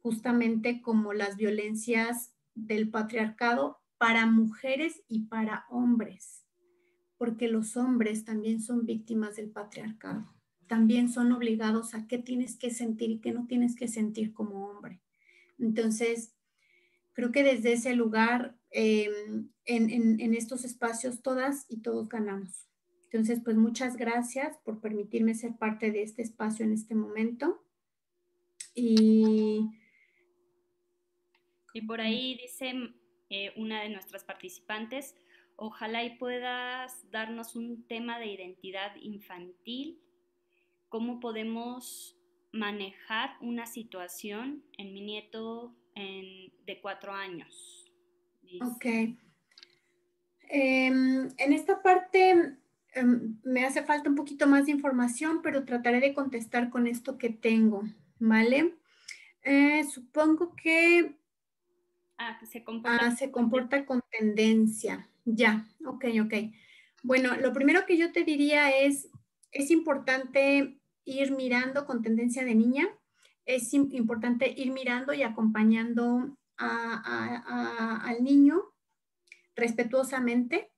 justamente como las violencias del patriarcado para mujeres y para hombres, porque los hombres también son víctimas del patriarcado, también son obligados a qué tienes que sentir y qué no tienes que sentir como hombre. Entonces, creo que desde ese lugar, en estos espacios, todas y todos ganamos. Entonces, pues muchas gracias por permitirme ser parte de este espacio en este momento. Y por ahí dice una de nuestras participantes, ojalá y puedas darnos un tema de identidad infantil, cómo podemos manejar una situación en mi nieto de 4 años. Ok, En esta parte me hace falta un poquito más de información, pero trataré de contestar con esto que tengo, ¿vale? Supongo que Que se comporta. se comporta con tendencia. Ya, ok, ok. Bueno, lo primero que yo te diría es importante ir mirando con tendencia de niña, es importante ir mirando y acompañando al niño respetuosamente.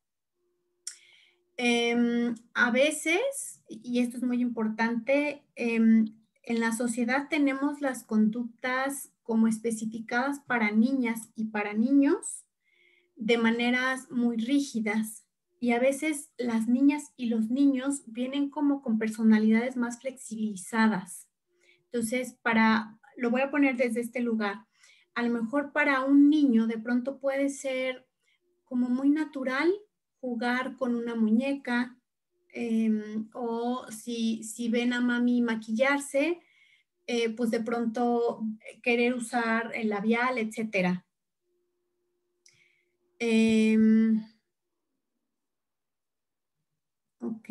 A veces, y esto es muy importante, en la sociedad tenemos las conductas como especificadas para niñas y para niños de maneras muy rígidas. Y a veces las niñas y los niños vienen como con personalidades más flexibilizadas. Entonces, lo voy a poner desde este lugar. A lo mejor para un niño de pronto puede ser como muy natural jugar con una muñeca, o si ven a mami maquillarse, pues de pronto querer usar el labial, etcétera. Ok,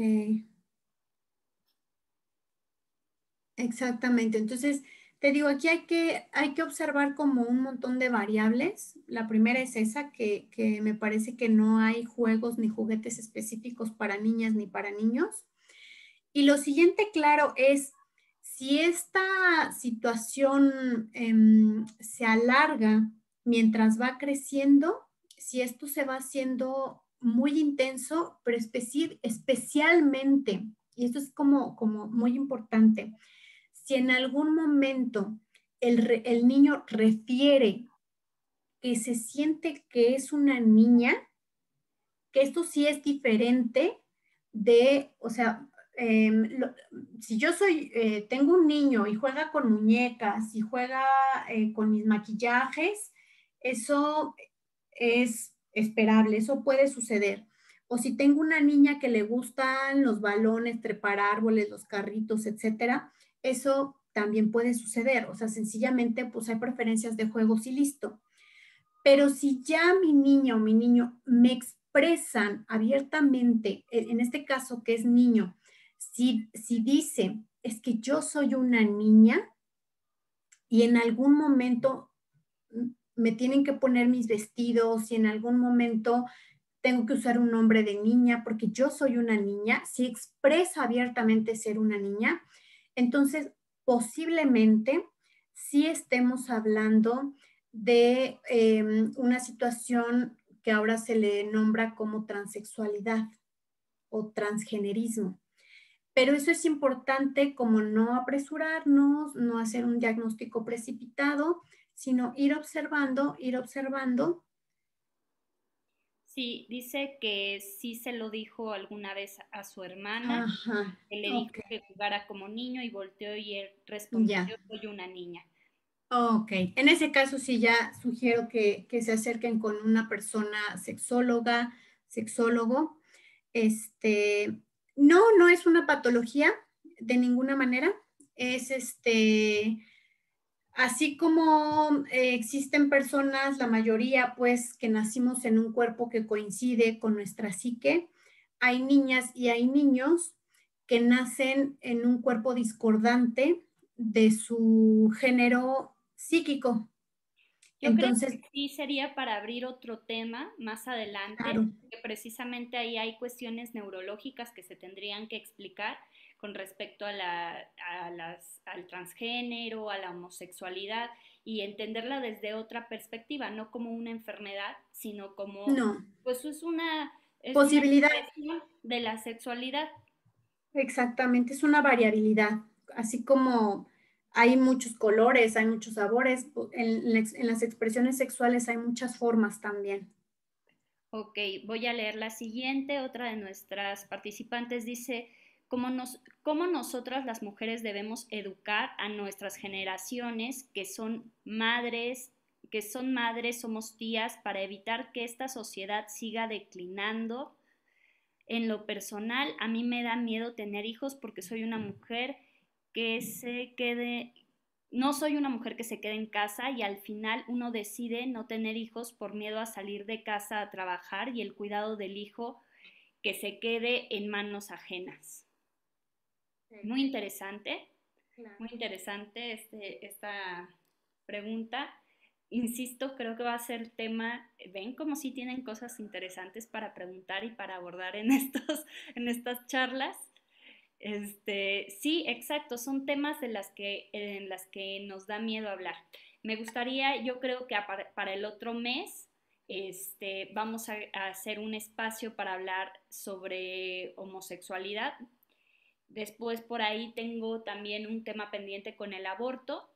exactamente. Entonces, te digo, aquí hay que observar como un montón de variables. La primera es esa, que me parece que no hay juegos ni juguetes específicos para niñas ni para niños. Y lo siguiente, claro, es si esta situación se alarga mientras va creciendo, si esto se va haciendo muy intenso, pero especialmente, y esto es como muy importante, si en algún momento el niño refiere que se siente que es una niña, que esto sí es diferente o sea, si yo tengo un niño y juega con muñecas y juega con mis maquillajes, eso es esperable, eso puede suceder. O si tengo una niña que le gustan los balones, trepar árboles, los carritos, etcétera, eso también puede suceder. O sea, sencillamente, pues hay preferencias de juegos y listo. Pero si ya mi niña o mi niño me expresan abiertamente, en este caso que es niño, si dice, es que yo soy una niña y en algún momento me tienen que poner mis vestidos y en algún momento tengo que usar un nombre de niña porque yo soy una niña, si expresa abiertamente ser una niña, entonces posiblemente sí estemos hablando de una situación que ahora se le nombra como transexualidad o transgenerismo. Pero eso es importante como no apresurarnos, no hacer un diagnóstico precipitado, sino ir observando, ir observando. Sí, dice que sí se lo dijo alguna vez a su hermana, Ajá, que le dijo ok, que jugara como niño y volteó y él respondió, ya. yo soy una niña. Ok, en ese caso sí ya sugiero que se acerquen con una persona sexóloga, sexólogo. No es una patología de ninguna manera. Es así como existen personas, la mayoría pues que nacimos en un cuerpo que coincide con nuestra psique, hay niñas y hay niños que nacen en un cuerpo discordante de su género psíquico. Yo creo Entonces, que sí sería para abrir otro tema más adelante, claro, que precisamente ahí hay cuestiones neurológicas que se tendrían que explicar con respecto al transgénero, a la homosexualidad y entenderla desde otra perspectiva, no como una enfermedad, sino como, no, pues es una posibilidad, expresión de la sexualidad. exactamente, es una variabilidad, así como hay muchos colores, hay muchos sabores, en las expresiones sexuales hay muchas formas también. Ok, voy a leer la siguiente. Otra de nuestras participantes dice, cómo nosotras las mujeres debemos educar a nuestras generaciones que son madres, somos tías, para evitar que esta sociedad siga declinando. En lo personal, a mí me da miedo tener hijos porque soy una mujer que se quede no soy una mujer que se quede en casa y al final uno decide no tener hijos por miedo a salir de casa a trabajar y el cuidado del hijo que se quede en manos ajenas. Muy interesante, muy Claro. interesante esta pregunta. Insisto, creo que va a ser tema, ven como si tienen cosas interesantes para preguntar y para abordar en estas charlas. Sí, exacto, son temas en las que nos da miedo hablar. Me gustaría, yo creo que para el otro mes, vamos a hacer un espacio para hablar sobre homosexualidad. Después por ahí tengo también un tema pendiente con el aborto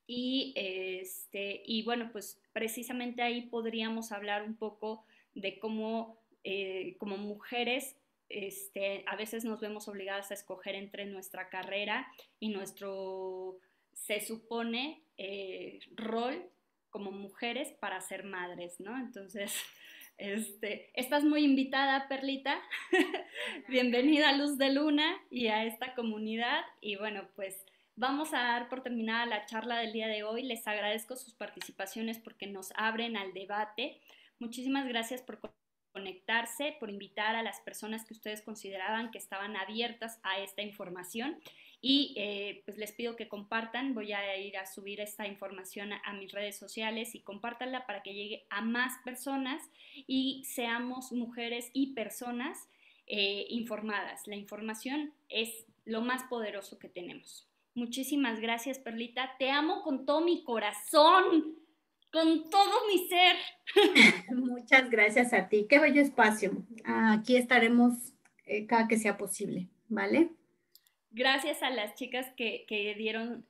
y bueno, pues precisamente ahí podríamos hablar un poco de cómo como mujeres a veces nos vemos obligadas a escoger entre nuestra carrera y nuestro, se supone, rol como mujeres para ser madres, ¿no? Entonces, estás muy invitada, Perlita. Bienvenida a Luz de Luna y a esta comunidad. Y bueno, pues vamos a dar por terminada la charla del día de hoy. Les agradezco sus participaciones porque nos abren al debate. Muchísimas gracias por conectarse, por invitar a las personas que ustedes consideraban que estaban abiertas a esta información. Y pues les pido que compartan, voy a ir a subir esta información a mis redes sociales y compártanla para que llegue a más personas y seamos mujeres y personas informadas. La información es lo más poderoso que tenemos. Muchísimas gracias, Perlita. Te amo con todo mi corazón, con todo mi ser. Muchas gracias a ti. Qué bello espacio. Aquí estaremos cada que sea posible, ¿vale? Gracias a las chicas que dieron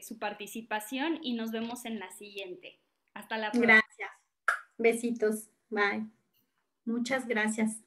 su participación y nos vemos en la siguiente. Hasta la próxima. Gracias. Besitos. Bye. Muchas gracias.